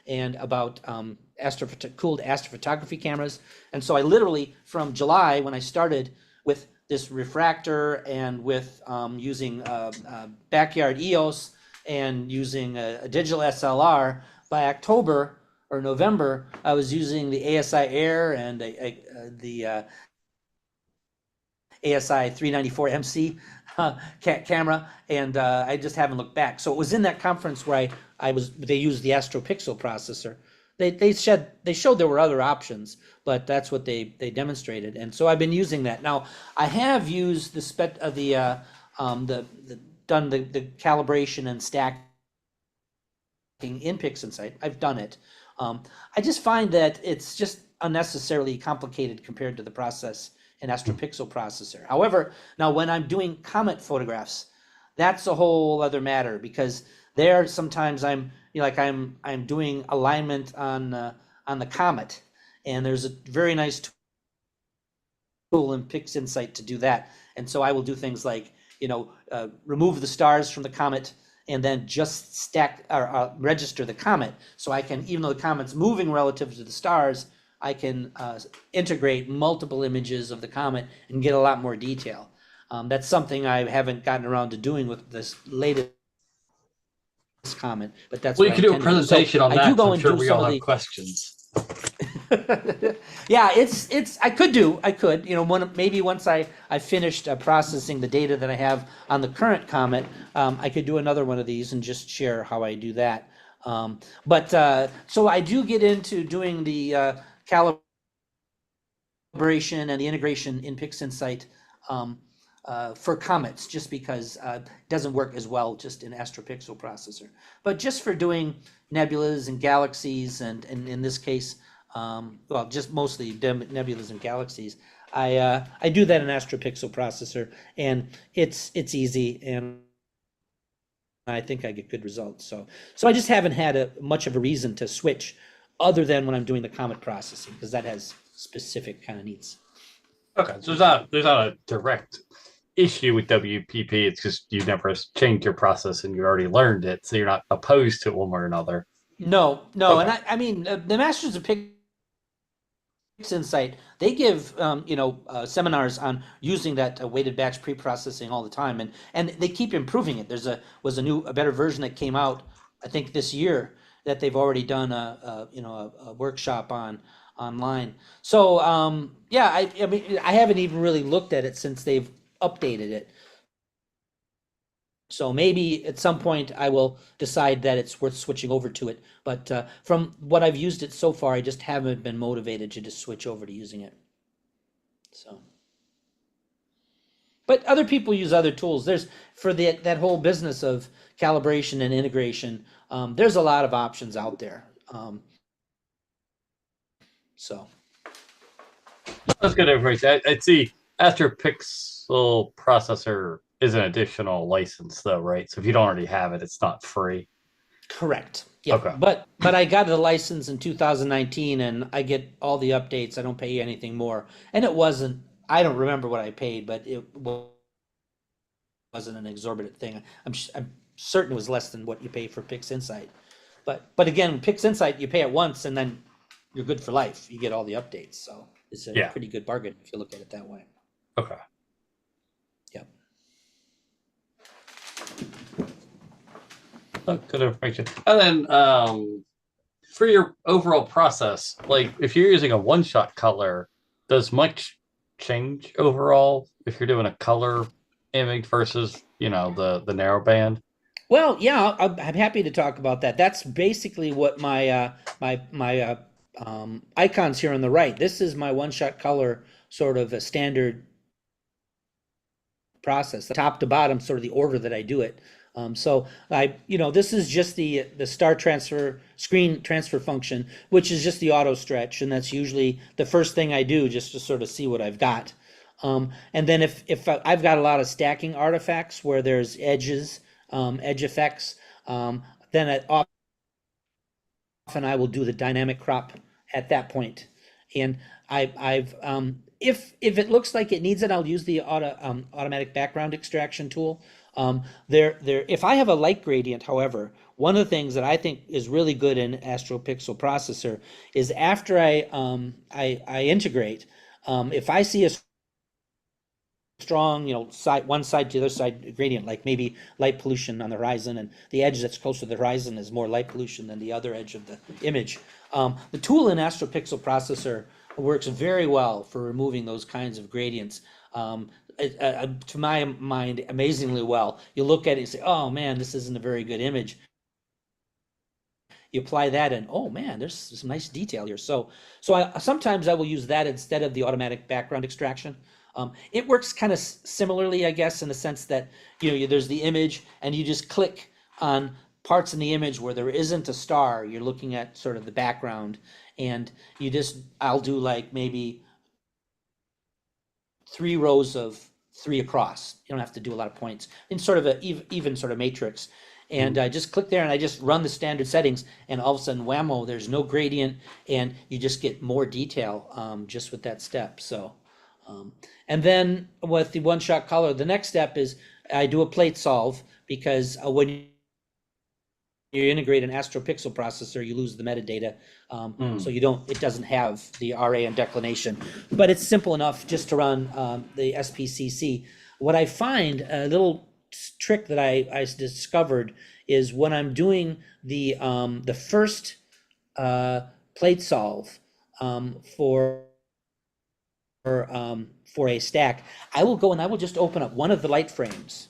and about cooled astrophotography cameras. And so I literally, from July, when I started with this refractor and with using backyard EOS and using a digital SLR, by October or November, I was using the ASI Air and the ASI 394 MC camera, and I just haven't looked back. So it was in that conference where they used the AstroPixel processor. They showed there were other options, but that's what they demonstrated, and so I've been using that. Now I have used the calibration and stacking in PixInsight. I've done it. I just find that it's just unnecessarily complicated compared to the process in AstroPixel processor. However, now when I'm doing comet photographs, that's a whole other matter, because there sometimes I'm doing alignment on the comet, and there's a very nice tool in PixInsight to do that. And so I will do things like remove the stars from the comet and then just stack or register the comet, so I can, even though the comet's moving relative to the stars, I can integrate multiple images of the comet and get a lot more detail. That's something I haven't gotten around to doing with this latest comet, but that's Well, what you can I do a intend to do. So presentation on I that. do go I'm and sure do we some all of have the questions. yeah, it's I could, maybe once I finished processing the data that I have on the current comet, I could do another one of these and just share how I do that. So I do get into doing the calibration and the integration in PixInsight for comets, just because it doesn't work as well just in AstroPixel processor. But just for doing nebulas and galaxies, and in this case, just mostly nebulas and galaxies, I do that in AstroPixel processor, and it's easy, and I think I get good results. So I just haven't had much of a reason to switch, other than when I'm doing the comet processing, because that has specific kind of needs. Okay, so there's not a direct issue with WPP. It's just you never changed your process and you already learned it, so you're not opposed to it one way or another. No, Okay. and I mean the Masters of PixInsight, they give seminars on using that weighted batch pre-processing all the time, and they keep improving it. There's a better version that came out, I think, this year, that they've already done a workshop on online. So I mean, I haven't even really looked at it since they've updated it. So maybe at some point I will decide that it's worth switching over to it. But from what I've used it so far, I just haven't been motivated to just switch over to using it. So, but other people use other tools. There's, for that whole business of calibration and integration, there's a lot of options out there. So That's good information. I see AstroPixel processor is an additional license though, right? So if you don't already have it, it's not free. correct. Yeah. Okay. But I got the license in 2019, and I get all the updates. I don't pay anything more. And it wasn't, I don't remember what I paid, but it wasn't an exorbitant thing. I'm certain it was less than what you pay for PixInsight. But again, PixInsight, you pay it once and then you're good for life. You get all the updates. So it's a pretty good bargain if you look at it that way. Okay. Yep. Good information. And then for your overall process, like if you're using a one-shot color, does much change overall if you're doing a color image versus the narrowband? Well, yeah, I'm happy to talk about that. That's basically what my icons here on the right. This is my one-shot color, sort of a standard process, the top to bottom, sort of the order that I do it. So this is just the star transfer screen transfer function, which is just the auto stretch, and that's usually the first thing I do just to sort of see what I've got. And then if I've got a lot of stacking artifacts where there's edges, edge effects, then often I will do the dynamic crop at that point. And if it looks like it needs it, I'll use the automatic background extraction tool. If I have a light gradient, however, one of the things that I think is really good in AstroPixel Processor is after I integrate, if I see a strong, one side to the other side gradient, like maybe light pollution on the horizon, and the edge that's closer to the horizon is more light pollution than the other edge of the image. The tool in AstroPixel Processor works very well for removing those kinds of gradients. To my mind, amazingly well. You look at it and say, oh man, this isn't a very good image. You apply that and, oh man, there's some nice detail here. So sometimes I will use that instead of the automatic background extraction. It works kind of similarly, I guess, in the sense that, there's the image and you just click on parts in the image where there isn't a star. You're looking at sort of the background, and I'll do like maybe 3 rows of 3 across. You don't have to do a lot of points in sort of a even sort of matrix. And I just click there and I just run the standard settings, and all of a sudden, whammo, there's no gradient, and you just get more detail just with that step. So, and then with the one-shot color, the next step is I do a plate solve, because when you integrate an AstroPixel processor, you lose the metadata, so it doesn't have the RA and declination. But it's simple enough just to run the SPCC. What I find, a little trick that I discovered, is when I'm doing the first plate solve for a stack, I will go and I will just open up one of the light frames,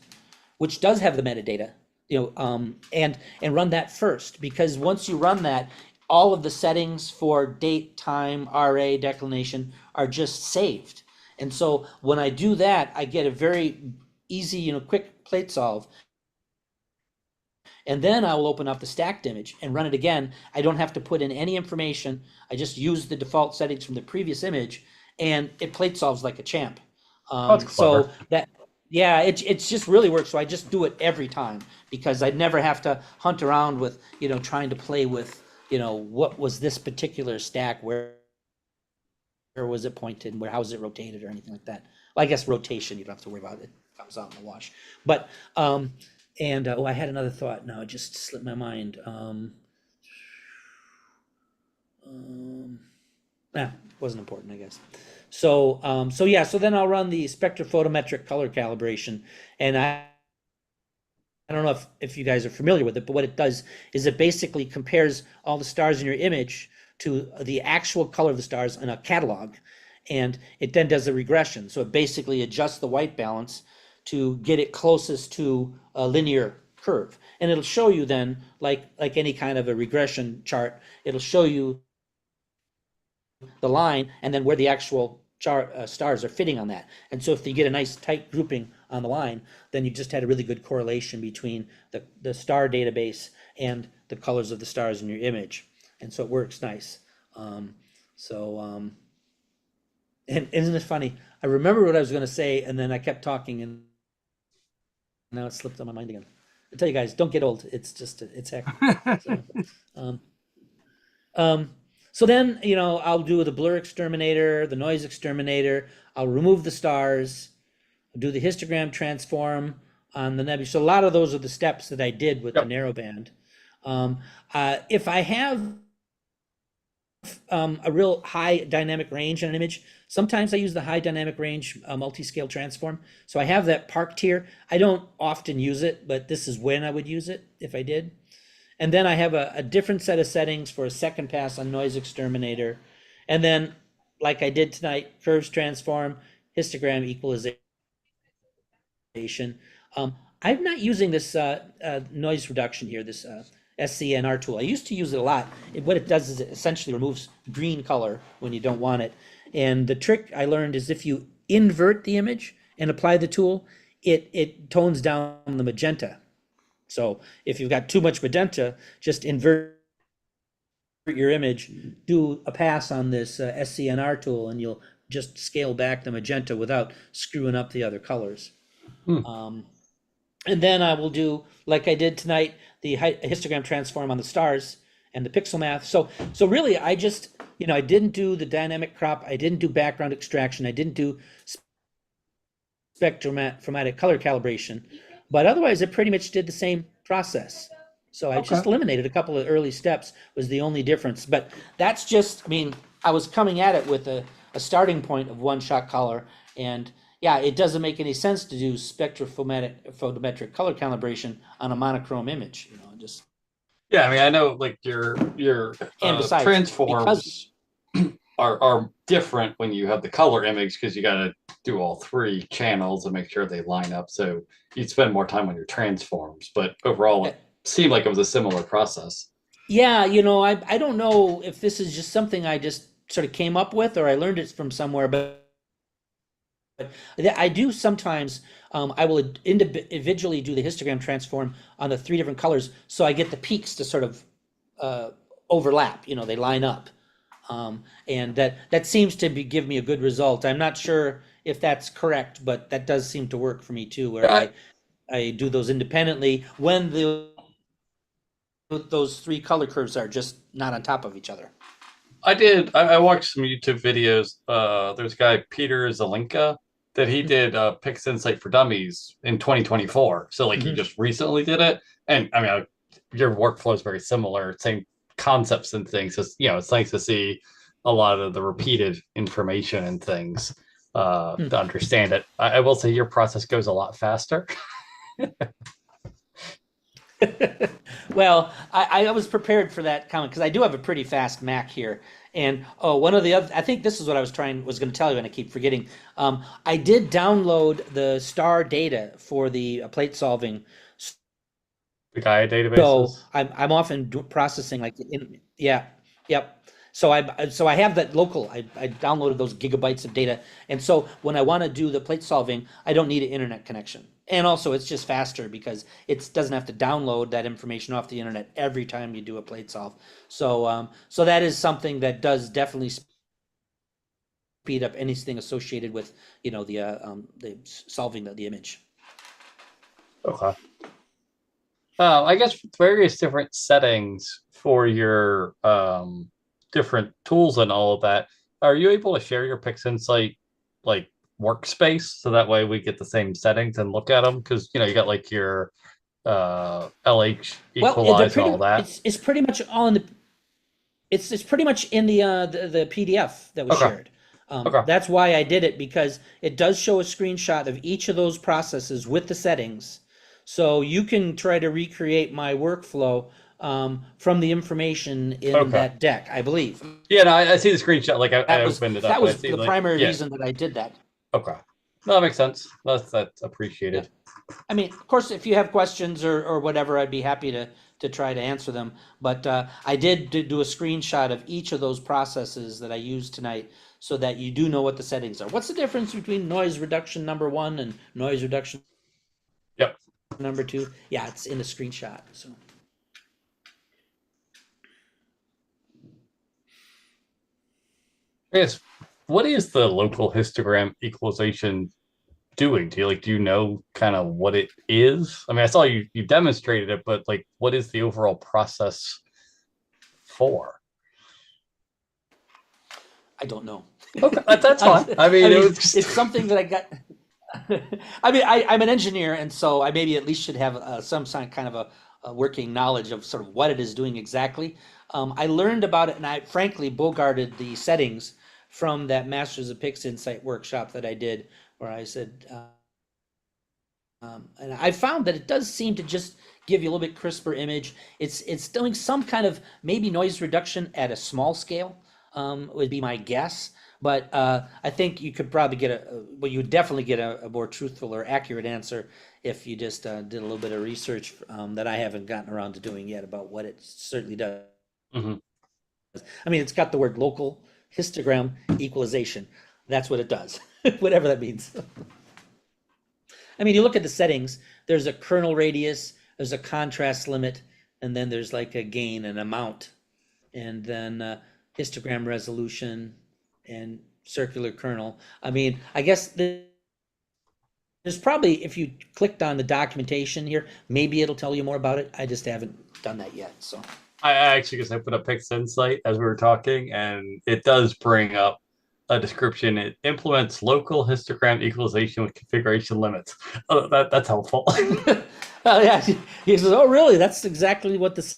which does have the metadata, and run that first, because once you run that, all of the settings for date, time, RA, declination are just saved. And so when I do that, I get a very easy, quick plate solve. And then I will open up the stacked image and run it again. I don't have to put in any information. I just use the default settings from the previous image, and it plate solves like a champ. That's clever. It just really works. So I just do it every time, because I never have to hunt around with, trying to play with, what was this particular stack, where was it pointed, and how was it rotated, or anything like that. Well, I guess rotation, you don't have to worry about it. It comes out in the wash. But, I had another thought. Now it just slipped my mind. Wasn't important, I guess. So then I'll run the spectrophotometric color calibration, and I don't know if you guys are familiar with it, but what it does is it basically compares all the stars in your image to the actual color of the stars in a catalog, and it then does a regression. So it basically adjusts the white balance to get it closest to a linear curve, and it'll show you then, like any kind of a regression chart, it'll show you the line and then where the actual stars are fitting on that. And so if you get a nice tight grouping on the line, then you just had a really good correlation between the star database and the colors of the stars in your image. And so it works nice. And isn't it funny? I remember what I was going to say, and then I kept talking, and now it slipped on my mind again. I tell you guys, don't get old. It's just, it's heck. So then, I'll do the blur exterminator, the noise exterminator. I'll remove the stars, do the histogram transform on the nebula. So a lot of those are the steps that I did with the narrowband. If I have a real high dynamic range in an image, sometimes I use the high dynamic range multi-scale transform. So I have that parked here. I don't often use it, but this is when I would use it if I did. And then I have a different set of settings for a second pass on noise exterminator. And then, like I did tonight, curves transform, histogram equalization. I'm not using this noise reduction here, this SCNR tool. I used to use it a lot. What it does is it essentially removes green color when you don't want it. And the trick I learned is if you invert the image and apply the tool, it tones down the magenta. So if you've got too much magenta, just invert your image, do a pass on this SCNR tool, and you'll just scale back the magenta without screwing up the other colors. And then I will do, like I did tonight, the histogram transform on the stars and the pixel math. So really, I just, I didn't do the dynamic crop. I didn't do background extraction. I didn't do spectrochromatic color calibration, but otherwise, I pretty much did the same process. So I Okay. just eliminated a couple of early steps was the only difference. But that's just, I was coming at it with a starting point of one shot color, and yeah, it doesn't make any sense to do photometric color calibration on a monochrome image. Just Yeah, I mean, I know like your and besides, because transforms are different when you have the color image because you got to do all three channels and make sure they line up. So you'd spend more time on your transforms, but overall, it seemed like it was a similar process. yeah, I don't know if this is just something I just sort of came up with or I learned it from somewhere, but I do sometimes. I will individually do the histogram transform on the three different colors, so I get the peaks to sort of overlap. They line up, and that seems to give me a good result. I'm not sure if that's correct, but that does seem to work for me too, where I, I do those independently when those three color curves are just not on top of each other. I watched some YouTube videos. There's a guy, Peter Zelinka, that he did Pix Insight for Dummies in 2024. So like he just recently did it. And I mean, your workflow is very similar, same concepts and things. It's nice to see a lot of the repeated information and things to understand it. I will say your process goes a lot faster. Well, I was prepared for that comment because I do have a pretty fast Mac here. And one of the other, I think this is what I was going to tell you, and I keep forgetting. I did download the star data for the plate solving. The Gaia So databases. I'm often processing yeah, yep. So I have that local. I downloaded those gigabytes of data, and so when I want to do the plate solving, I don't need an internet connection. And also, it's just faster because it doesn't have to download that information off the internet every time you do a plate solve. So that is something that does definitely speed up anything associated with the solving the image. Okay. I guess various different settings for your different tools and all of that. Are you able to share your PixInsight like workspace so that way we get the same settings and look at them? Because you got like your LH Well, equalize and all that. it's pretty much all in the it's pretty much in the PDF that was Okay. shared. Okay. That's why I did it because it does show a screenshot of each of those processes with the settings. So you can try to recreate my workflow from the information in Okay. that deck, I believe. Yeah, no, I see the screenshot. Like I opened it up. That And I was see the like primary yeah. reason that I did that. Okay. No, that makes sense. That's Yeah. appreciated. I mean, of course, if you have questions or whatever, I'd be happy to try to answer them. But I did do a screenshot of each of those processes that I used tonight so that you do know what the settings are. What's the difference between noise reduction number 1 and noise reduction Yep. number 2? Yeah, it's in the screenshot. So Yes. What is the local histogram equalization doing? Do you know kind of what it is? I mean, I saw you demonstrated it, but like, what is the overall process for? I don't know. Okay, that's fine. I mean, it was it's something that I got. I mean, I'm an engineer, and so I maybe at least should have some kind of a working knowledge of sort of what it is doing exactly. I learned about it, and I frankly bogarted the settings from that Masters of Pix Insight workshop that I did, where I said, and I found that it does seem to just give you a little bit crisper image. It's doing some kind of maybe noise reduction at a small scale, would be my guess. But I think you could probably get you would definitely get a more truthful or accurate answer if you just did a little bit of research that I haven't gotten around to doing yet about what it certainly does. Mhm. I mean, it's got the word local histogram equalization. That's what it does, whatever that means. I mean, you look at the settings, there's a kernel radius, there's a contrast limit, and then there's like a gain and amount, and then histogram resolution and circular kernel. I mean, I guess there's there's probably, if you clicked on the documentation here, maybe it'll tell you more about it. I just haven't done that yet, so. I actually guess I put up Pix Insight as we were talking, and it does bring up a description. It implements local histogram equalization with configuration limits. Oh, that's helpful. Oh, yeah, he says, oh, really? That's exactly what the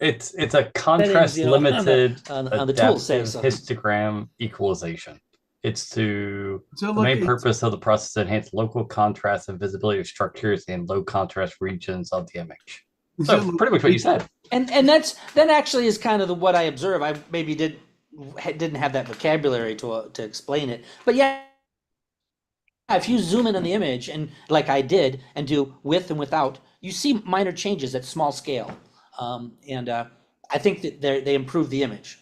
It's a contrast settings, on limited the tool say, adaptive so. histogram equalization. It's to So the look, main it's, purpose of the process to enhance local contrast and visibility of structures in low contrast regions of the image. is So it pretty much what you said. And that actually is kind of what I observe. I maybe didn't have that vocabulary to explain it, but yeah, if you zoom in on the image and like I did and do with and without, you see minor changes at small scale, and I think that they improve the image,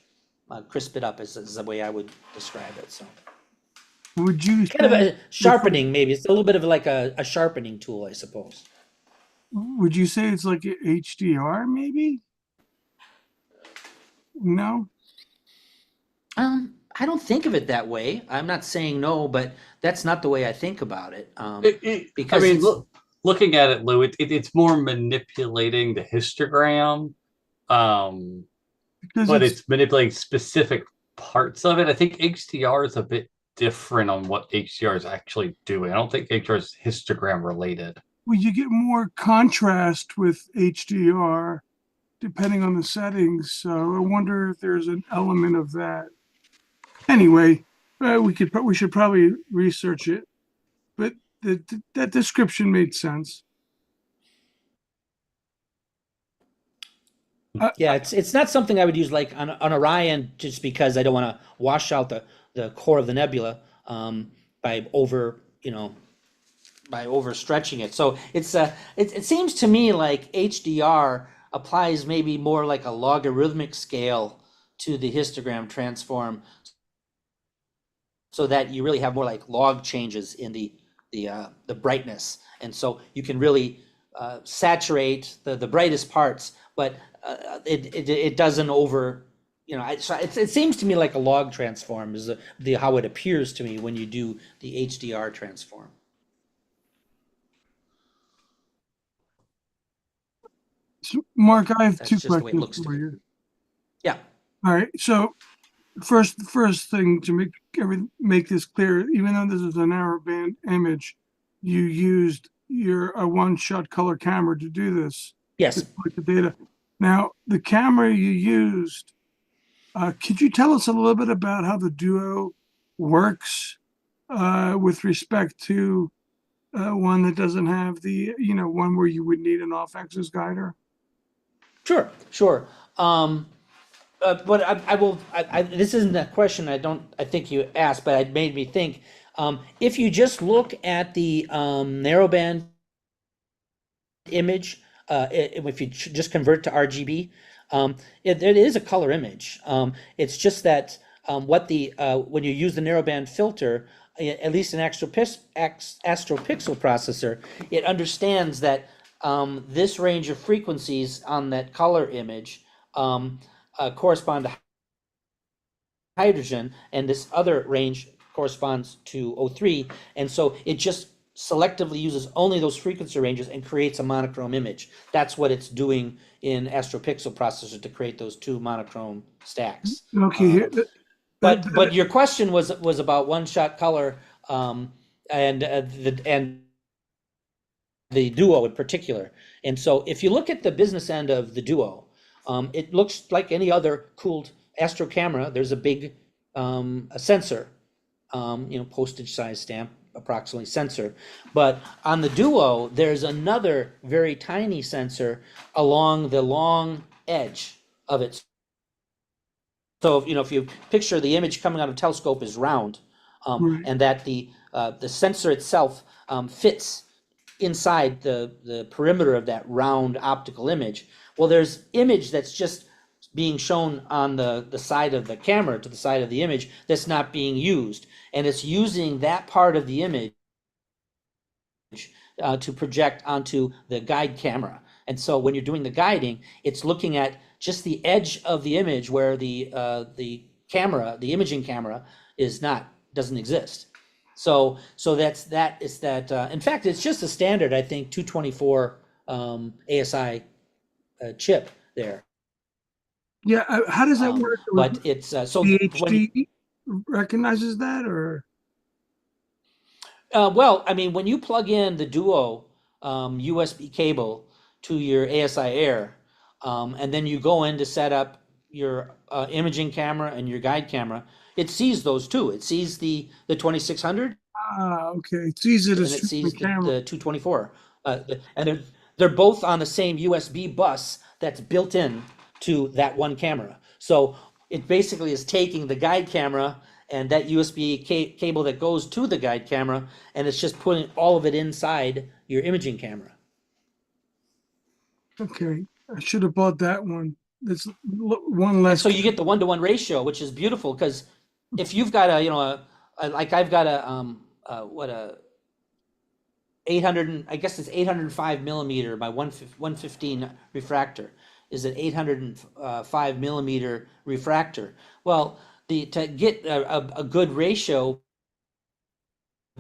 crisp it up is the way I would describe it. So would you kind of say, a sharpening, maybe it's a little bit of like a sharpening tool, I suppose. would you say it's like a HDR maybe? No? I don't think of it that way. I'm not saying no, but that's not the way I think about it. Because I mean, it's- looking at it, Lou, it's more manipulating the histogram, Because but it's manipulating specific parts of it. I think HDR is a bit different on what HDR is actually doing. I don't think HDR is histogram related. well, you get more contrast with HDR depending on the settings. So I wonder if there's an element of that. Anyway, we should probably research it, but that description made sense. yeah, it's not something I would use like on Orion just because I don't want to wash out the core of the nebula by overstretching it. So it seems to me like HDR applies maybe more like a logarithmic scale to the histogram transform, so that you really have more like log changes in the brightness, and so you can really saturate the brightest parts, but it doesn't over. So it seems to me like a log transform is the how it appears to me when you do the HDR transform. So, Mark, I have That's two just the way it questions looks to for me. you. Yeah. All right. So first thing to make this clear, even though this is a narrow band image, you used a one-shot color camera to do this. Yes. To collect the data. Now, the camera you used, could you tell us a little bit about how the Duo works with respect to one that doesn't have the, one where you would need an off-axis guider? Sure. But I will. This isn't a question I think you asked, but it made me think. If you just look at the narrowband image, if you just convert to RGB, it is a color image. It's just that when you use the narrowband filter, at least in astropixel processor, it understands that this range of frequencies on that color image correspond to hydrogen, and this other range corresponds to O3, and so it just selectively uses only those frequency ranges and creates a monochrome image. That's what it's doing in astropixel processor to create those two monochrome stacks. Okay. But your question was about one-shot color, and the Duo in particular. And so if you look at the business end of the Duo, it looks like any other cooled astro camera. There's a big a sensor, postage size stamp approximately sensor. But on the Duo, there's another very tiny sensor along the long edge of it. So if you picture the image coming out of a telescope is round, Right. and that the sensor itself fits inside the perimeter of that round optical image. Well, there's image that's just being shown on the side of the camera to the side of the image that's not being used, and it's using that part of the image to project onto the guide camera. And so when you're doing the guiding, it's looking at just the edge of the image where the camera, the imaging camera, doesn't exist. So that is that. In fact, it's just a standard, I think, 224 ASI chip there. Yeah, how does that work? But it's so The when you, HD recognizes that, or well, I mean, when you plug in the Duo USB cable to your ASI Air, and then you go in to set up your imaging camera and your guide camera, it sees those too. It sees the 2600 okay, it's easy to and it stream the sees camera. the 224. And they're both on the same USB bus that's built in to that one camera. So it basically is taking the guide camera and that USB cable that goes to the guide camera, and it's just putting all of it inside your imaging camera. Okay, I should have bought that one. That's one And less. so you get the 1-to-1 ratio, which is beautiful because if you've got like I've got a 800, I guess it's 805 millimeter by 115 refractor is an 805 millimeter refractor. Well, to get a good ratio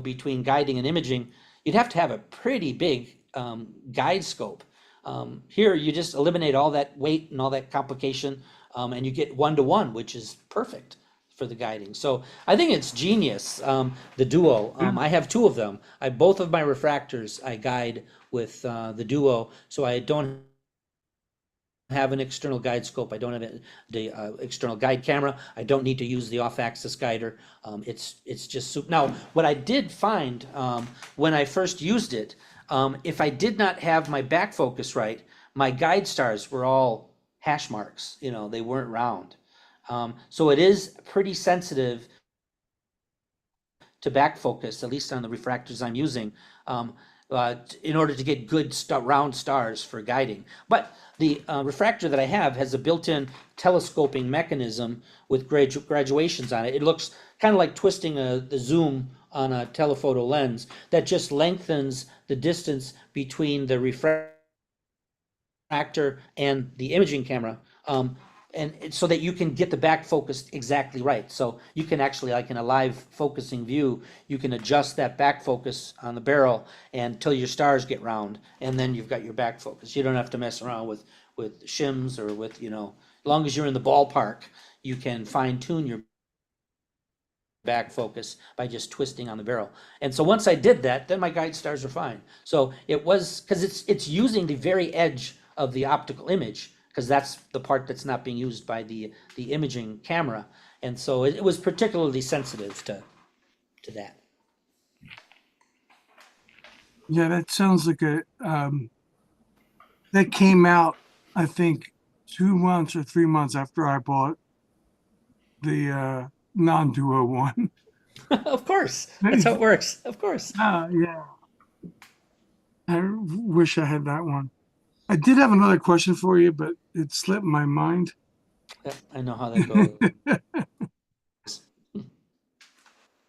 between guiding and imaging, you'd have to have a pretty big guide scope. Here, you just eliminate all that weight and all that complication, and you get 1-to-1, which is perfect for the guiding. So I think it's genius, the Duo. I have two of them. Both of my refractors I guide with the Duo, so I don't have an external guide scope. I don't have the external guide camera. I don't need to use the off-axis guider. It's just super. Now, what I did find when I first used it, if I did not have my back focus right, my guide stars were all hash marks. They weren't round. So it is pretty sensitive to back focus, at least on the refractors I'm using, in order to get good round stars for guiding. But the refractor that I have has a built-in telescoping mechanism with graduations on it. It looks kind of like twisting the zoom on a telephoto lens that just lengthens the distance between the refractor and the imaging camera. And so that you can get the back focus exactly right. So you can actually, like in a live focusing view, you can adjust that back focus on the barrel until your stars get round, and then you've got your back focus. You don't have to mess around with shims or with, as long as you're in the ballpark, you can fine tune your back focus by just twisting on the barrel. And so once I did that, then my guide stars are fine. So it was, because it's using the very edge of the optical image, because that's the part that's not being used by the imaging camera. And so it was particularly sensitive to that. Yeah, that sounds like that came out, I think, 2 months or 3 months after I bought the non-duo one. Of course, that's how it works. Of course. Yeah. I wish I had that one. I did have another question for you, but it slipped my mind. Yeah, I know how that goes.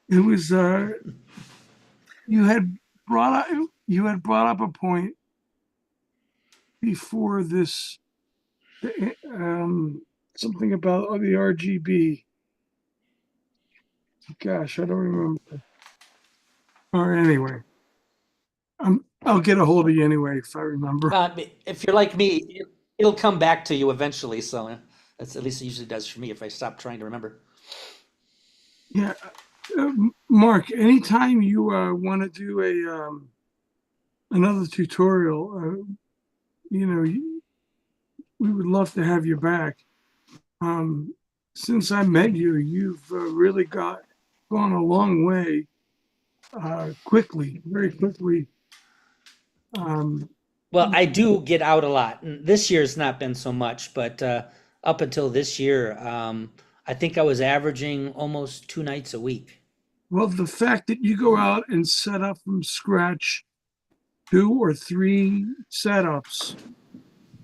It was you had brought up a point before this, something about the RGB. Gosh, I don't remember. Or anyway, I'll get a hold of you anyway if I remember. If you're like me, it'll come back to you eventually. So that's, at least it usually does for me if I stop trying to remember. Yeah, Mark. Anytime you want to do another tutorial, we would love to have you back. Since I met you, you've really gone a long way, quickly, very quickly. Well, I do get out a lot. This year's not been so much, but up until this year, I think I was averaging almost 2 nights a week. Well, the fact that you go out and set up from scratch 2 or 3 setups,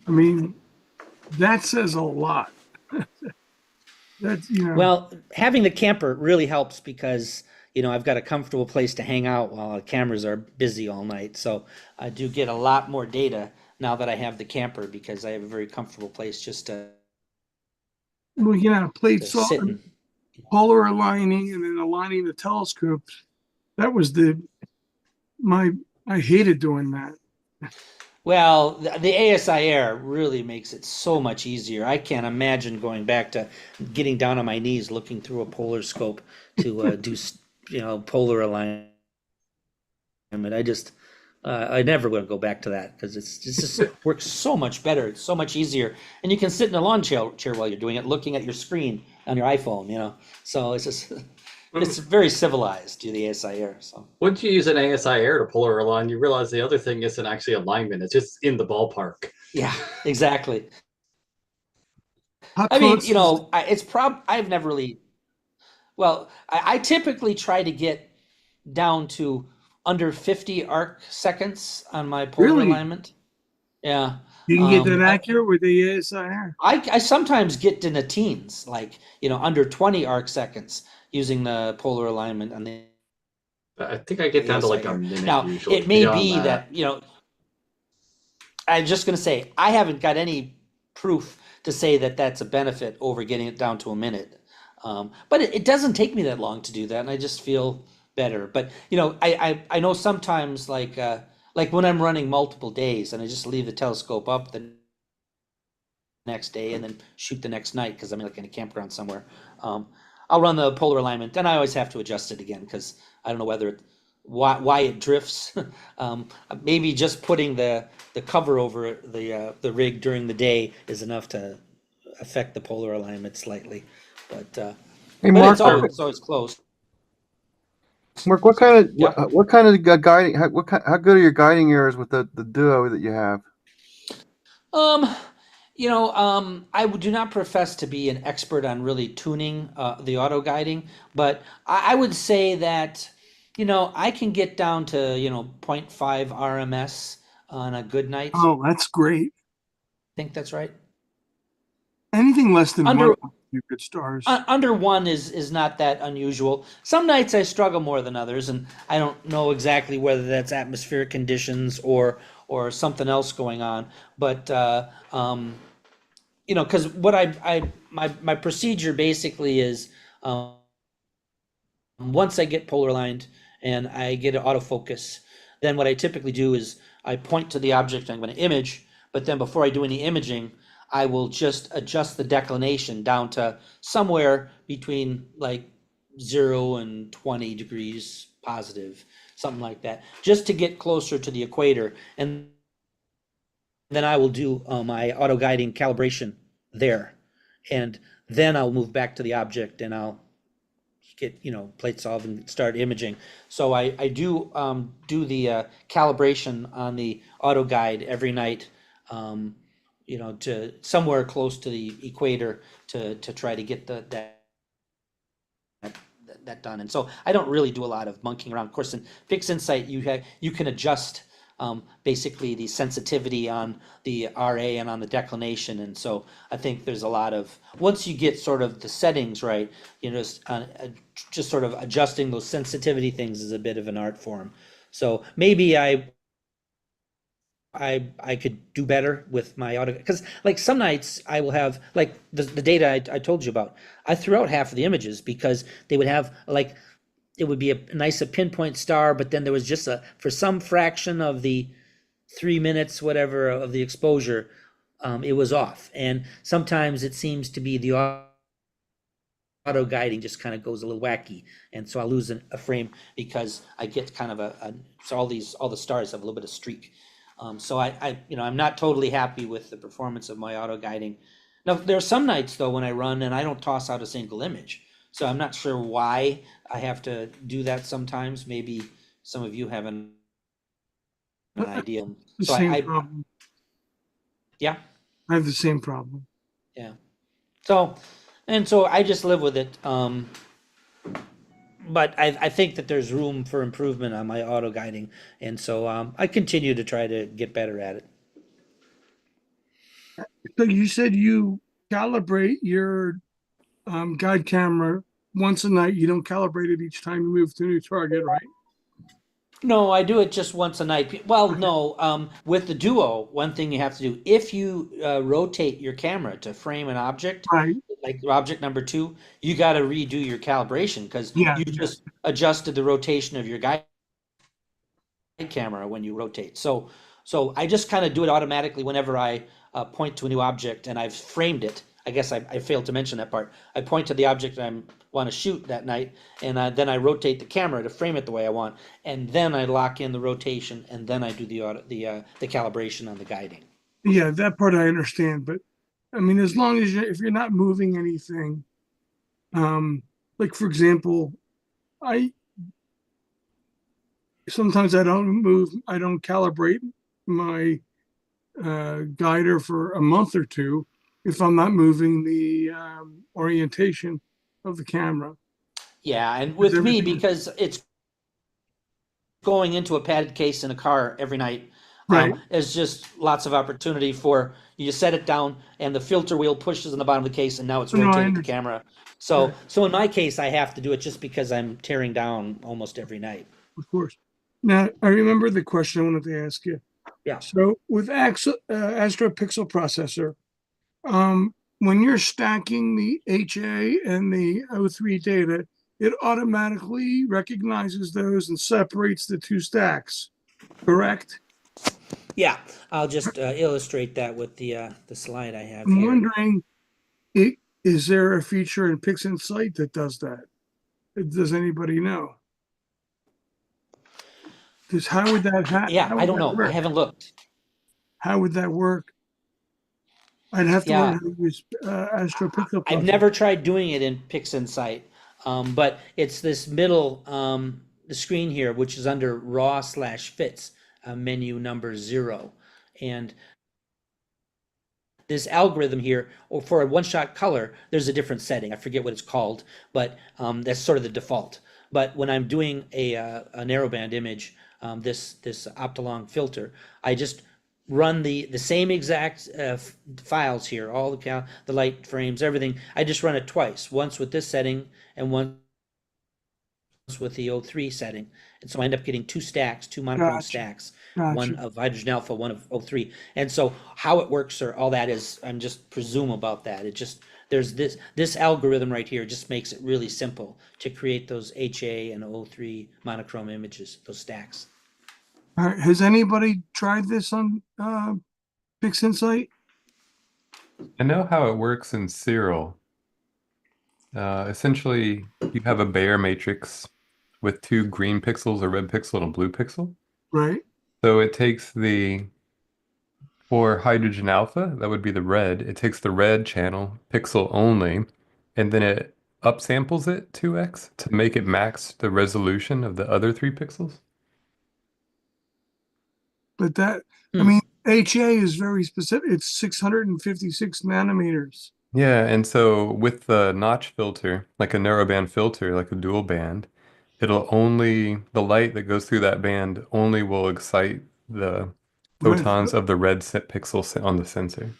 I mean, that says a lot. That's, Well, having the camper really helps because, I've got a comfortable place to hang out while the cameras are busy all night. So I do get a lot more data now that I have the camper because I have a very comfortable place just to plate saw, sit and. polar aligning, and then aligning the telescopes. That was I hated doing that. Well, the ASIR really makes it so much easier. I can't imagine going back to getting down on my knees looking through a polar scope to polar alignment. I just I never will go back to that because it's just works so much better. It's so much easier, and you can sit in a lawn chair while you're doing it, looking at your screen on your iPhone. So it's just it's very civilized to the ASIR. So Once you use an ASI air to pull her along, you realize the other thing isn't actually alignment. It's just in the ballpark. yeah, exactly. How I mean, close is I've never really. Well, I typically try to get down to under 50 arc seconds on my polar really? alignment. Yeah. You can get that Um, I, accurate with the ASIR? I sometimes get in the teens, like, under 20 arc seconds using the polar alignment on the I think I get down to like a ASIR. minute Now, usually. it may Beyond be that, that, I'm just going to say, I haven't got any proof to say that that's a benefit over getting it down to a minute. But it doesn't take me that long to do that, and I just feel better. But I know sometimes like when I'm running multiple days, and I just leave the telescope up the next day and then shoot the next night because I'm like in a campground somewhere. Um, I'll run the polar alignment, then I always have to adjust it again because I don't know why it drifts. um, Maybe just putting the cover over the rig during the day is enough to affect the polar alignment slightly, but Hey, but Mark, it's always close. Mark, what So kind of yeah. what kind of guiding? How good are your guiding errors with the duo that you have? Um, I do not profess to be an expert on really tuning the auto guiding, but I would say that, I can get down to, zero point 0.5 RMS on a good night. Oh, that's great. I think that's right. Anything less than one, Under you good stars. under one is not that unusual. Some nights I struggle more than others, and I don't know exactly whether that's atmospheric conditions or something else going on. But because what my procedure basically is, once I get polar aligned and I get an autofocus, then what I typically do is I point to the object I'm going to image, but then before I do any imaging, I will just adjust the declination down to somewhere between like 0 and 20 degrees positive, something like that, just to get closer to the equator. And then I will do my auto guiding calibration there. And then I'll move back to the object and I'll get, plate solve and start imaging. So I do the calibration on the auto guide every night, to somewhere close to the equator to try to get that done. And so I don't really do a lot of monkeying around. Of course, in Fixed Insight, you can adjust basically the sensitivity on the RA and on the declination. And so I think there's a lot of, once you get sort of the settings right, just sort of adjusting those sensitivity things is a bit of an art form. So maybe I could do better with my auto, because like some nights I will have like the data I told you about. I threw out half of the images because they would have like, it would be a nice pinpoint star, but then there was just for some fraction of the 3 minutes whatever of the exposure, it was off. And sometimes it seems to be the auto guiding just kind of goes a little wacky, and so I lose a frame because I get kind of so all the stars have a little bit of streak. So I'm not totally happy with the performance of my auto guiding. Now there are some nights though when I run and I don't toss out a single image, so I'm not sure why I have to do that sometimes. Maybe some of you have an idea. The So same problem. yeah, I have the same problem. yeah. So I just live with it. But I think that there's room for improvement on my auto guiding, and so I continue to try to get better at it. So you said you calibrate your guide camera once a night. You don't calibrate it each time you move to a new target, right? No, I do it just once a night. Well, Okay. no, with the Duo, one thing you have to do, if you rotate your camera to frame an object, Right. like object number two, you got to redo your calibration because Yeah, you yeah. just adjusted the rotation of your guide camera when you rotate. So I just kind of do it automatically whenever I point to a new object and I've framed it. I guess I failed to mention that part. I point to the object I want to shoot that night, and then I rotate the camera to frame it the way I want, and then I lock in the rotation, and then I do the calibration on the guiding. Yeah, that part I understand, but I mean, as long as if you're not moving anything, like for example, I sometimes I don't calibrate my guider for a month or two if I'm not moving the orientation of the camera. Yeah, and Because with me, everything, because it's going into a padded case in a car every night, right? there's just lots of opportunity for you set it down and the filter wheel pushes on the bottom of the case and now it's No, I rotated the understand. camera. Right, So in my case, I have to do it just because I'm tearing down almost every night. of course. Now I remember the question I wanted to ask you. Yeah. So with Astro Pixel processor, when you're stacking the HA and the O3 data, it automatically recognizes those and separates the two stacks, correct? Yeah, I'll just illustrate that with the slide I have I'm here. wondering, it, is there a feature in PixInsight that does that? Does anybody know? Because Yeah, how I would don't that know. I work? haven't looked. How would that work? I'd have to learn Yeah, how to use Astro Pixel I've processor. never tried doing it in PixInsight, but it's this middle the screen here, which is under raw/fits menu number 0, and this algorithm here, or for a one-shot color, there's a different setting. I forget what it's called, but that's sort of the default. But when I'm doing a narrowband image, this Optolong filter, I just run the same exact files here, all the light frames, everything. I just run it twice, once with this setting and once with the O3 setting. And so I end up getting two stacks, two monochrome Gotcha, stacks, gotcha. one of hydrogen alpha, one of O3. And so how it works or all that is, I'm just presume about that. It just, there's this algorithm right here just makes it really simple to create those HA and O3 monochrome images, those stacks. All right, has anybody tried this on PixInsight? I know how it works in Serial. Essentially, you have a Bayer matrix with two green pixels, a red pixel, and a blue pixel. Right, So it takes for hydrogen alpha, that would be the red, it takes the red channel, pixel only, and then it upsamples it 2x to make it max the resolution of the other three pixels. but I Hmm. mean, HA is very specific. It's 656 nanometers. Yeah, and so with the notch filter, like a narrowband filter, like a dual band, the light that goes through that band only will excite the Right, photons of the red pixel on the sensor.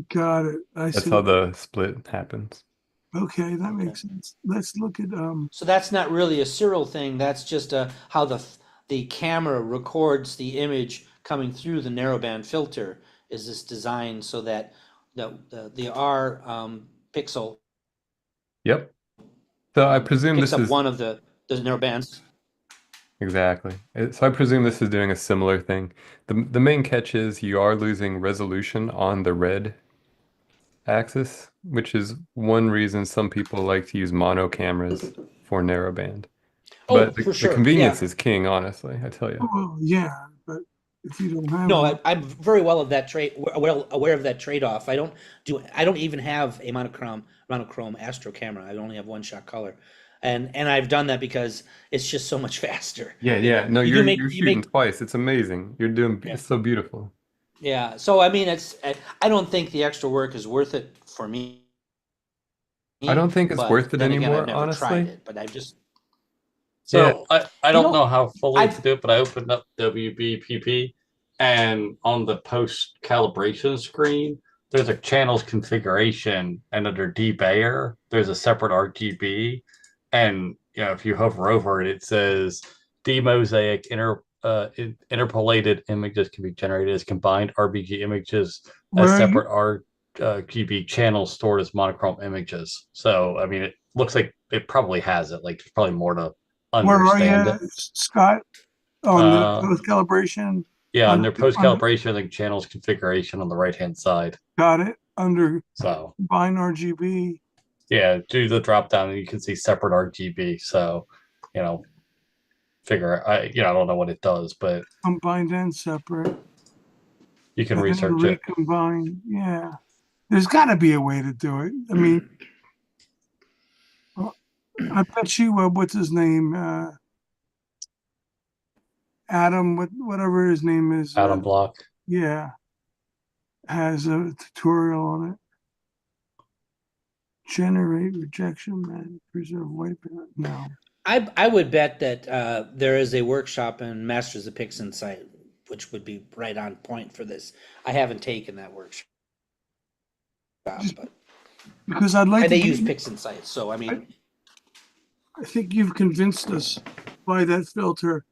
got it. I That's see. how the split happens. Okay, that Okay. makes sense. Let's look at So that's not really a serial thing. That's just how the camera records the image coming through the narrowband filter. Is this designed so that the R pixel Yep. So I presume picks this up is one of the narrowbands? exactly. So I presume this is doing a similar thing. The main catch is you are losing resolution on the red axis, which is one reason some people like to use mono cameras for narrowband. Oh, But for the sure. convenience Yeah. is king, honestly, I tell you. oh yeah, but if you don't have No, one, I'm very well of that well aware of that trade-off. I don't even have a monochrome astro camera. I only have one shot color. And I've done that because it's just so much faster. Yeah, You yeah. know, No, you do you're you shooting make twice. It's amazing. You're doing yeah. it's so beautiful. Yeah. So I mean I don't think the extra work is worth it for me, I don't think it's but worth it then again I've anymore, never tried honestly. it. But I've just Yeah. So I you don't know know how fully to I've do it, but I opened up WBPP and on the post calibration screen, there's a channels configuration and under debayer, there's a separate RGB. And if you hover over it, it says demosaic interpolated images can be generated as combined RBG images as where are you? separate RGB channels stored as monochrome images. So, I mean, it looks like it probably has it. Like, there's probably more to Where are understand you, it. Scott? On the Uh, post calibration? yeah, Under, under post under, calibration, like channels configuration on the right hand side. got it. Under So, combine RGB. yeah, do the drop down and you can see separate RGB. So, you know, I don't know what it does, but Combined and separate. you can And then research it. recombine. Yeah. There's got to be a way to do it. I mean, I bet you, what's his name? Adam, whatever his name is. Atom block. Yeah. Has a tutorial on it. Generate rejection and preserve white balance. No. I would bet that there is a workshop in Masters of Pixin site, which would be right on point for this. I haven't taken that workshop, but Because I'd like and to they use get, Pixin sites, so I mean, I think you've convinced us by that filter,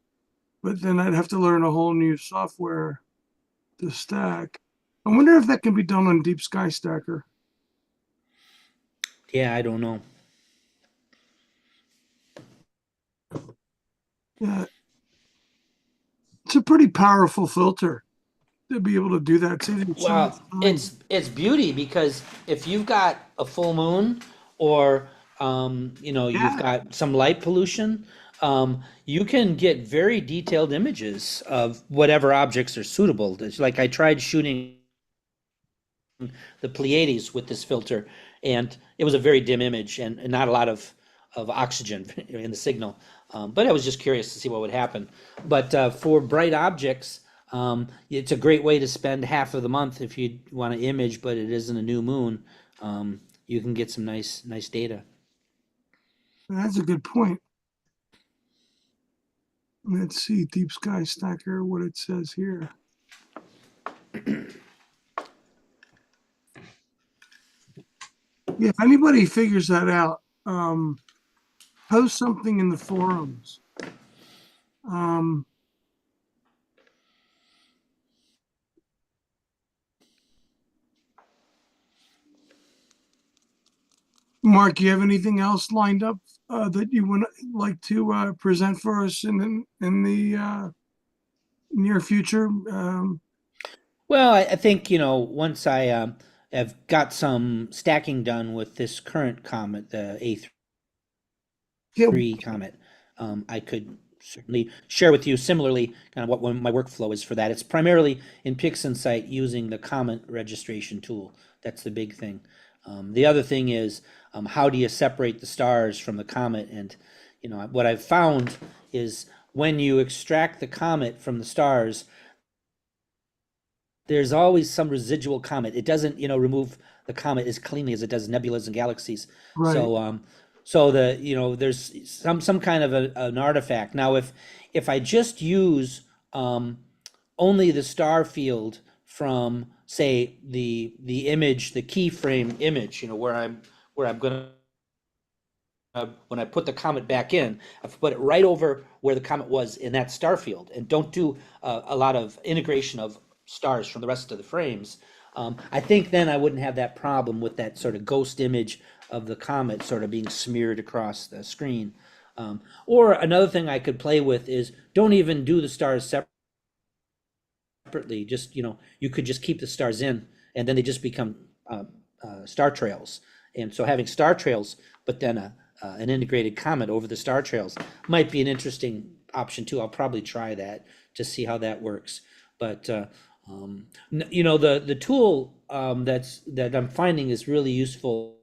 but then I'd have to learn a whole new software to stack. I wonder if that can be done on Deep Sky Stacker. yeah, I don't know. Yeah. It's a pretty powerful filter to be able to do that. Saves you so much Well, time. it's beauty because if you've got a full moon or Yeah. you've got some light pollution, you can get very detailed images of whatever objects are suitable. It's like I tried shooting the Pleiades with this filter, and it was a very dim image and not a lot of oxygen in the signal. But I was just curious to see what would happen. But for bright objects, it's a great way to spend half of the month if you want to image, but it isn't a new moon. You can get some nice data. That's a good point. Let's see, Deep Sky Stacker, what it says here. Yeah, if anybody figures that out, post something in the forums. Mark, you have anything else lined up that you would like to present for us in the near future? Well, I think, once I have got some stacking done with this current comet, the Yeah, A3 comet, I could certainly share with you similarly kind of what my workflow is for that. It's primarily in PixInsight using the comet registration tool. That's the big thing. The other thing is how do you separate the stars from the comet? And what I've found is when you extract the comet from the stars, there's always some residual comet. It doesn't, remove the comet as cleanly as it does nebulas and galaxies. right. So there's some kind of an artifact. Now, if I just use only the star field from, say, the image, the keyframe image, where I'm gonna when I put the comet back in, I put it right over where the comet was in that star field, and don't do a lot of integration of stars from the rest of the frames. I think then I wouldn't have that problem with that sort of ghost image of the comet sort of being smeared across the screen. Or another thing I could play with is don't even do the stars separately. Just, you could just keep the stars in, and then they just become star trails. And so having star trails, but then an integrated comet over the star trails might be an interesting option too. I'll probably try that to see how that works. But the tool that I'm finding is really useful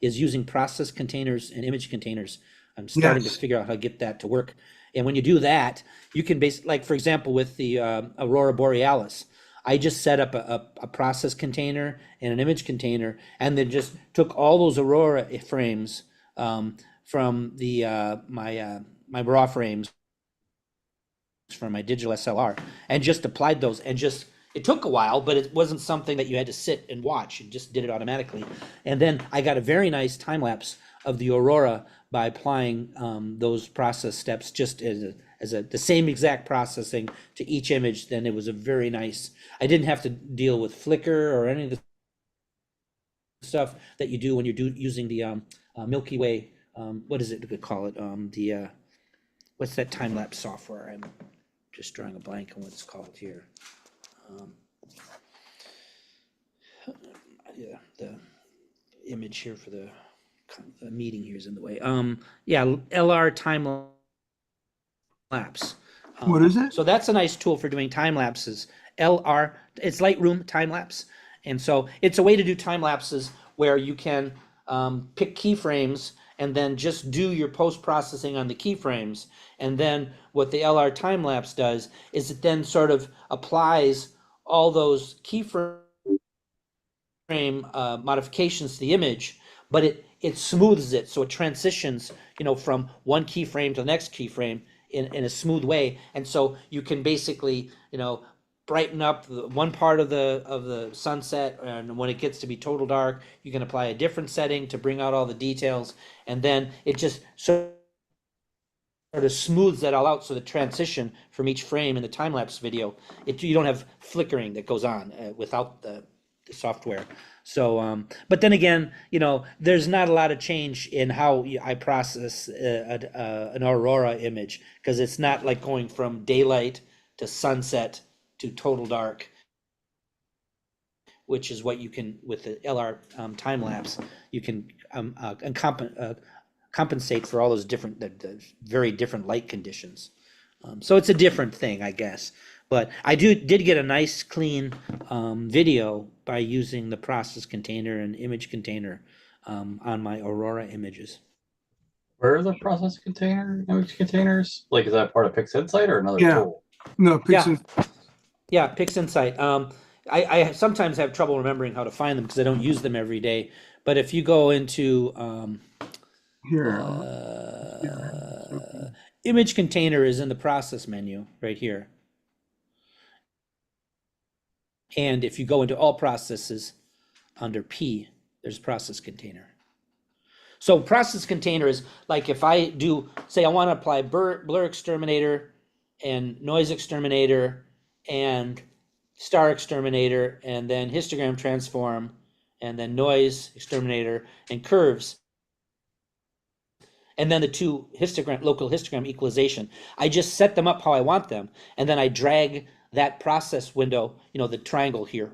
is using process containers and image containers. I'm starting to Yes. figure out how to get that to work. And when you do that, you can like, for example, with the Aurora Borealis, I just set up a process container and an image container, and then just took all those Aurora frames from the my raw frames from my digital SLR, and just applied those, and just, it took a while, but it wasn't something that you had to sit and watch. It just did it automatically. And then I got a very nice time lapse of the Aurora by applying those process steps just as the same exact processing to each image, then it was a very nice. I didn't have to deal with flicker or any of the stuff that you do when you're using the Milky Way. What is it we could call it? What's that time lapse software? I'm just drawing a blank on what it's called here. Yeah, the image here for the meeting here is in the way. Yeah, LR time lapse. What is it? So that's a nice tool for doing time lapses. LR, it's Lightroom time lapse. And so it's a way to do time lapses where you can pick keyframes and then just do your post-processing on the keyframes. And then what the LR time lapse does is it then sort of applies all those keyframe modifications to the image, but it smooths it, so it transitions, from one keyframe to the next keyframe in a smooth way. And so you can basically, brighten up one part of the sunset, and when it gets to be total dark, you can apply a different setting to bring out all the details, and then it just sort of smooths that all out, so the transition from each frame in the time-lapse video, you don't have flickering that goes on without the software. So, but then again, there's not a lot of change in how I process an Aurora image, because it's not like going from daylight to sunset to total dark, which is what you can, with the LR time lapse, you can compensate for all those different, the very different light conditions. So it's a different thing, I guess. But I did get a nice clean video by using the process container and image container on my Aurora images. Where are the process image containers? Like, is that part of PixInsight or another Yeah. tool? No, Yeah. Yeah, PixInsight. I sometimes have trouble remembering how to find them because I don't use them every day. But if you go into here. image container is in the process menu right here. And if you go into all processes under P, there's process container. So process container is like if I do, say I want to apply blur exterminator and noise exterminator and star exterminator and then histogram transform and then noise exterminator and curves, and then the two local histogram equalization. I just set them up how I want them, and then I drag that process window, the triangle here,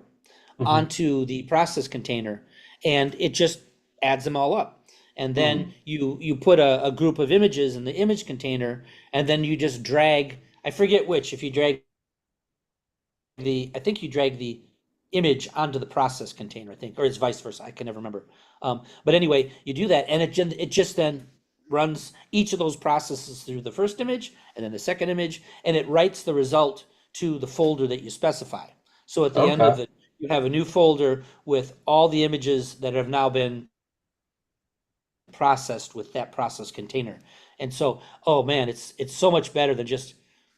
onto the process container, and it just adds them all up. And then you put a group of images in the image container, and then you just drag, I forget which, if you drag I think you drag the image onto the process container, I think, or it's vice versa, I can never remember. But anyway, you do that, and it just then runs each of those processes through the first image and then the second image, and it writes the result to the folder that you specify. So at the end of it, you have a new folder with all the images that have now been processed with that process container. And so, oh man, it's so much better than just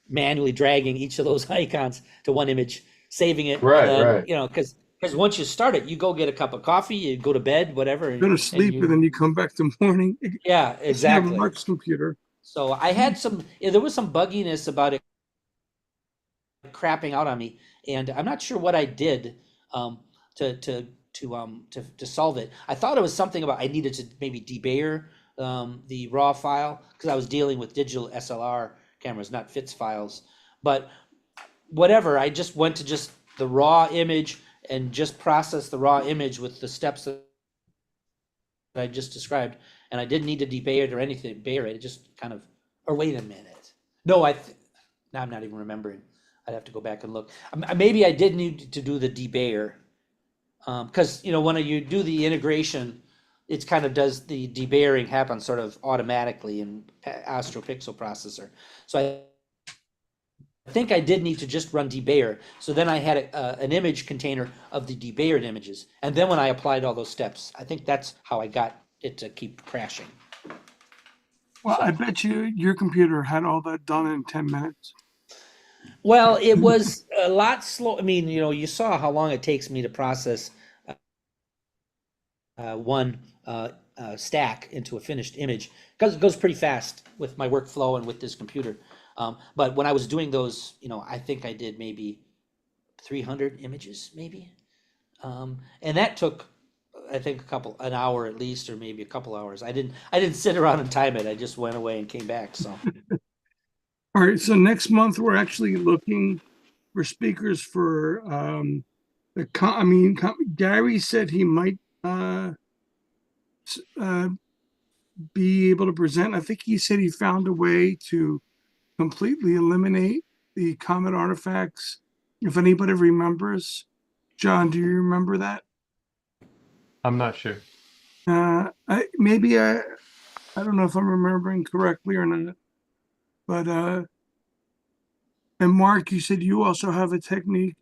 manually dragging each of those icons to one image, saving it, Right, and then, right. because once you start it, you go get a cup of coffee, you go to bed, whatever. Go to sleep and then you come back the morning. Yeah, exactly. Mark's computer. So I had there was some bugginess about it crapping out on me, and I'm not sure what I did to solve it. I thought it was something about I needed to maybe debayer the raw file, because I was dealing with digital SLR cameras, not FITS files. But whatever, I just went to just the raw image and just processed the raw image with the steps that I just described, and I didn't need to debayer it or anything. Bayer it just kind of. Or wait a minute. No, now I'm not even remembering. I'd have to go back and look. Maybe I did need to do the debayer, because when you do the integration, it kind of does the debayering happen sort of automatically in Astro Pixel processor. So I think I did need to just run debayer. So then I had an image container of the debayered images, and then when I applied all those steps, I think that's how I got it to keep crashing. Well, I bet your computer had all that done in 10 minutes. Well, it was a lot slow. I mean, you saw how long it takes me to process one stack into a finished image because it goes pretty fast with my workflow and with this computer. But when I was doing those, I think I did maybe 300 images, maybe. And that took, I think, an hour at least, or maybe a couple hours. I didn't sit around and time it. I just went away and came back. So All right, so next month we're actually looking for speakers for Gary said he might be able to present. I think he said he found a way to completely eliminate the comet artifacts. If anybody remembers, John, do you remember that? I'm not sure. I don't know if I'm remembering correctly or not, but and Mark, you said you also have a technique.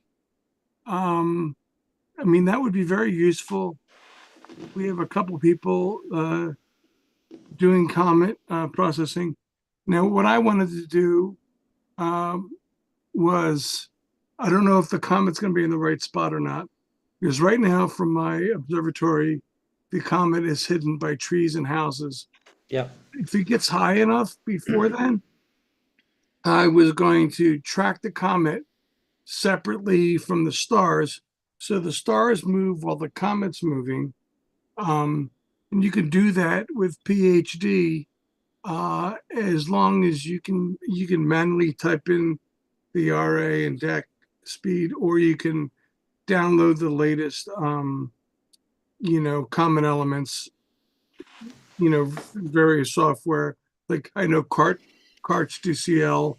That would be very useful. We have a couple people doing comet processing. Now, what I wanted to do was, I don't know if the comet's going to be in the right spot or not, because right now from my observatory, the comet is hidden by trees and houses. yeah, If it gets high enough before then, I was going to track the comet separately from the stars. So the stars move while the comet's moving. And you can do that with PhD as long as you can manually type in the RA and DEC speed, or you can download the latest common elements, various software. Like I know CartDCL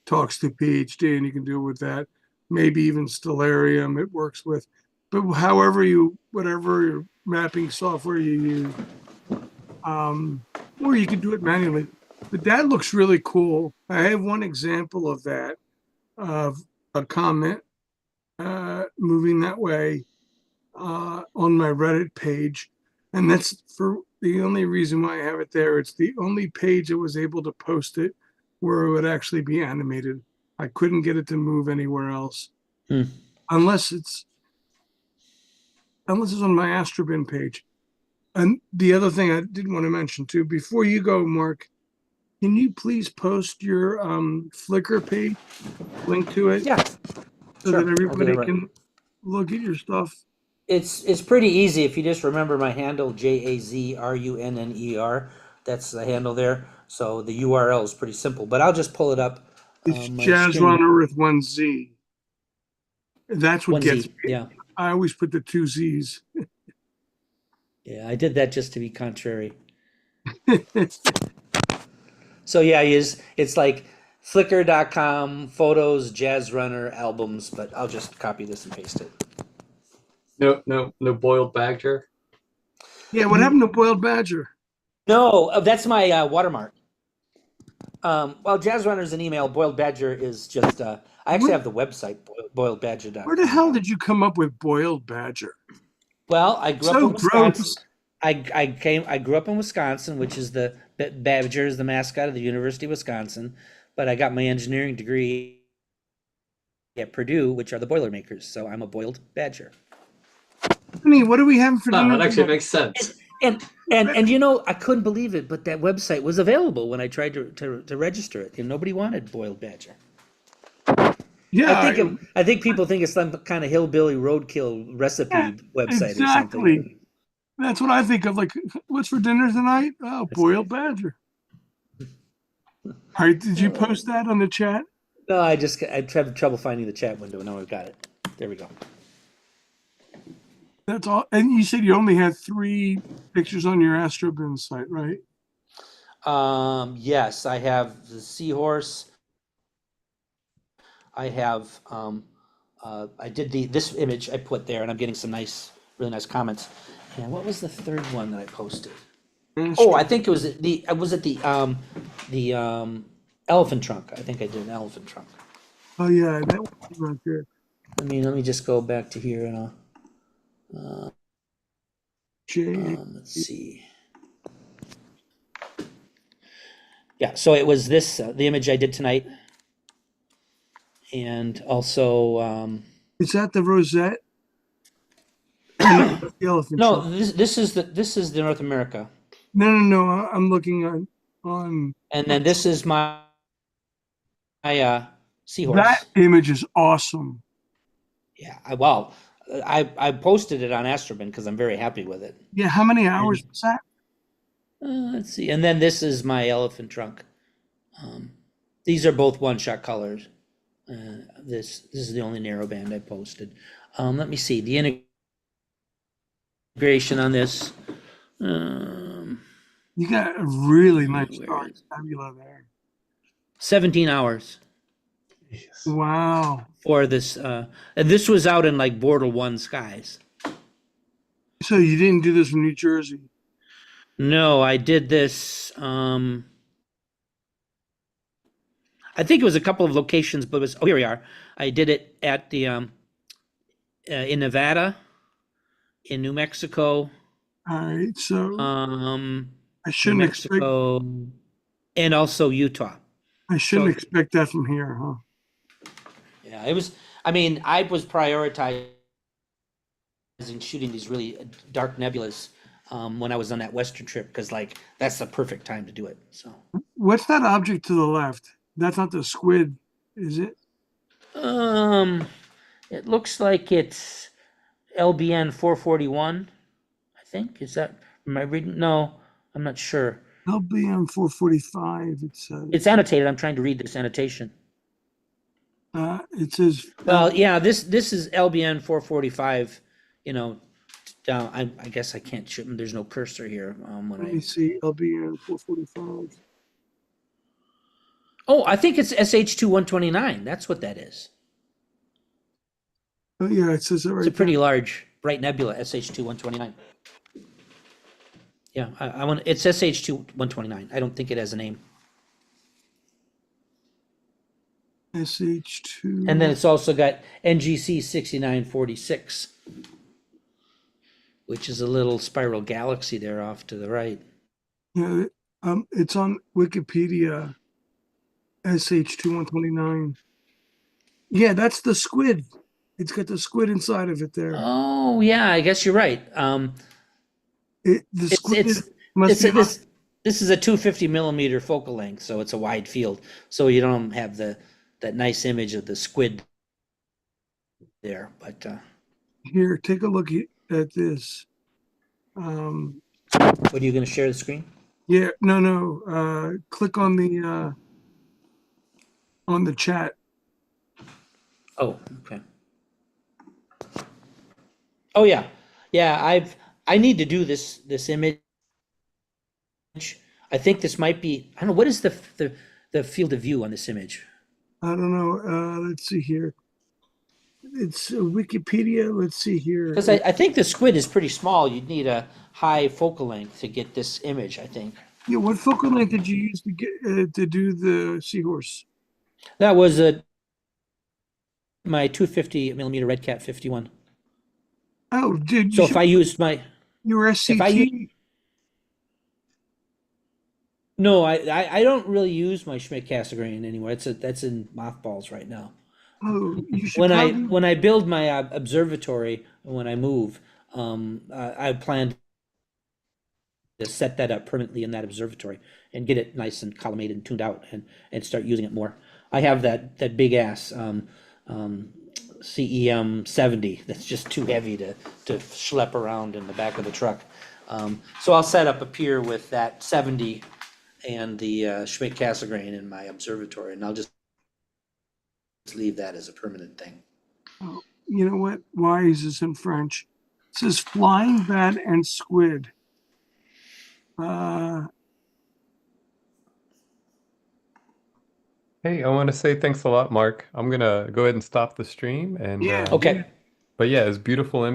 talks to PhD and you can do it with that. Maybe even Stellarium it works with. But whatever mapping software you use, or you can do it manually. But that looks really cool. I have one example of that, of a comet moving that way on my Reddit page. And that's for the only reason why I have it there. It's the only page that was able to post it where it would actually be animated. I couldn't get it to move anywhere else. Unless it's on my Astrobin page. And the other thing I did want to mention too, before you go, Mark, can you please post your Flickr page, link to it, yeah, so sure. that I'll do everybody it right. can look at your stuff? It's pretty easy if you just remember my handle, JAZRUNNER. That's the handle there. So the URL is pretty simple, but I'll just pull it up. It's My Jazz screen, Runner with one Z. That's what one gets Z. me. Yeah, I always put the two Z's. yeah. I did that just to be contrary. So yeah, it's like Flickr.com, photos, Jazz Runner, albums, but I'll just copy this and paste it. No boiled badger. Yeah, what happened to Boiled Badger? No, that's my watermark. Well, Jazz Runner is an email. Boiled Badger is just. I actually have the website boiledbadger.com. Where the hell did you come up with Boiled Badger? Well, I grew up So in Wisconsin. gross. I grew up in Wisconsin, which is the Badger is the mascot of the University of Wisconsin. But I got my engineering degree at Purdue, which are the Boilermakers. So I'm a boiled badger. Honey, what are we having for No, dinner that actually tonight? makes sense. And I couldn't believe it, but that website was available when I tried to register it, and nobody wanted boiled badger. Yeah, I think people think it's some kind of hillbilly roadkill recipe website or something. exactly. That's what I think of. Like, what's for dinner tonight? Oh, Boiled Badger. All right, did you post that on the chat? No, I had trouble finding the chat window. Now I've got it. There we go. That's all. And you said you only had 3 pictures on your Astrobin site, right? Yes, I have the seahorse. I have I did this image I put there, and I'm getting some really nice comments. And what was the third one that I posted? Oh, I think it was the elephant trunk. I think I did an elephant trunk. Oh yeah, that was right there. Let me just go back to here and let's see. Yeah, so it was this the image I did tonight, and also Is that the rosette? That's the elephant No, trunk. this is the North America, No. I'm looking on and then this is my that seahorse. image is awesome. Yeah, well, I posted it on Astrobin because I'm very happy with it. Yeah, how many hours And was that? let's see, and then this is my elephant trunk. These are both one-shot colors. This is the only narrowband I posted. Let me see the integration on this. Um, You got a really nice where dark is nebula there. 17 hours Yes. Wow. for this, and this was out in like Border 1 skies. So you didn't do this from New Jersey? No, I did this. I think it was a couple of locations, but it was, oh, here we are. I did it at the in Nevada, in New Mexico, All right. So um, I New shouldn't expect Mexico, and also Utah. I shouldn't So expect that from here, huh? yeah, it was. I mean, I was prioritizing shooting these really dark nebulas when I was on that Western trip because, like, that's the perfect time to do it. So, What's that object to the left? That's not the squid, is it? um, it looks like it's LBN 441. I think is that. Am I reading? No, I'm not sure. LBM 445. It It's says. annotated. I'm trying to read this annotation. It says Well, yeah, this is LBN 445. You know, down. I guess I can't shoot. There's no cursor here. When let I me see. LBM 445. Oh, I think it's SH2 129. That's what that is. Oh yeah, it says it It's a right there. pretty large bright nebula, SH2 129. Yeah, I want it's SH2 129. I don't think it has a name. SH2. And then it's also got NGC 6946, which is a little spiral galaxy there off to the right. Yeah, it's on Wikipedia. SH2 129. Yeah, that's the squid. It's got the squid inside of it there. Oh, yeah, I guess you're right. The It's squid it's must it's be. this is a 250 millimeter focal length, so it's a wide field. So you don't have that nice image of the squid there, but Here, take a look at this. Um, what are you going to share the screen? yeah, no. Click on the chat. Oh, okay. Oh yeah, yeah. I need to do this image. I think this might be. I don't know what is the field of view on this image. I don't know. Let's see here. It's Wikipedia. Let's see here. Because I think the squid is pretty small. You'd need a high focal length to get this image, I think. Yeah, what focal length did you use to get to do the seahorse? That was my 250 millimeter Red Cat 51. Oh, dude, So if I used my your if I use SCT. no, I don't really use my Schmidt Cassegrain anymore. That's in mothballs right now. Oh, you should probably. When I build my observatory when I move, I plan to set that up permanently in that observatory and get it nice and collimated and tuned out and start using it more. I have that big ass CEM 70 that's just too heavy to schlep around in the back of the truck. So I'll set up a pier with that 70 and the Schmidt Cassegrain in my observatory, and I'll just leave that as a permanent thing. Oh, you know what? Why is this in French? It says flying bat and squid. Hey, I want to say thanks a lot, Mark. I'm gonna go ahead and stop the stream and Yeah. Okay. but yeah, it's beautiful image.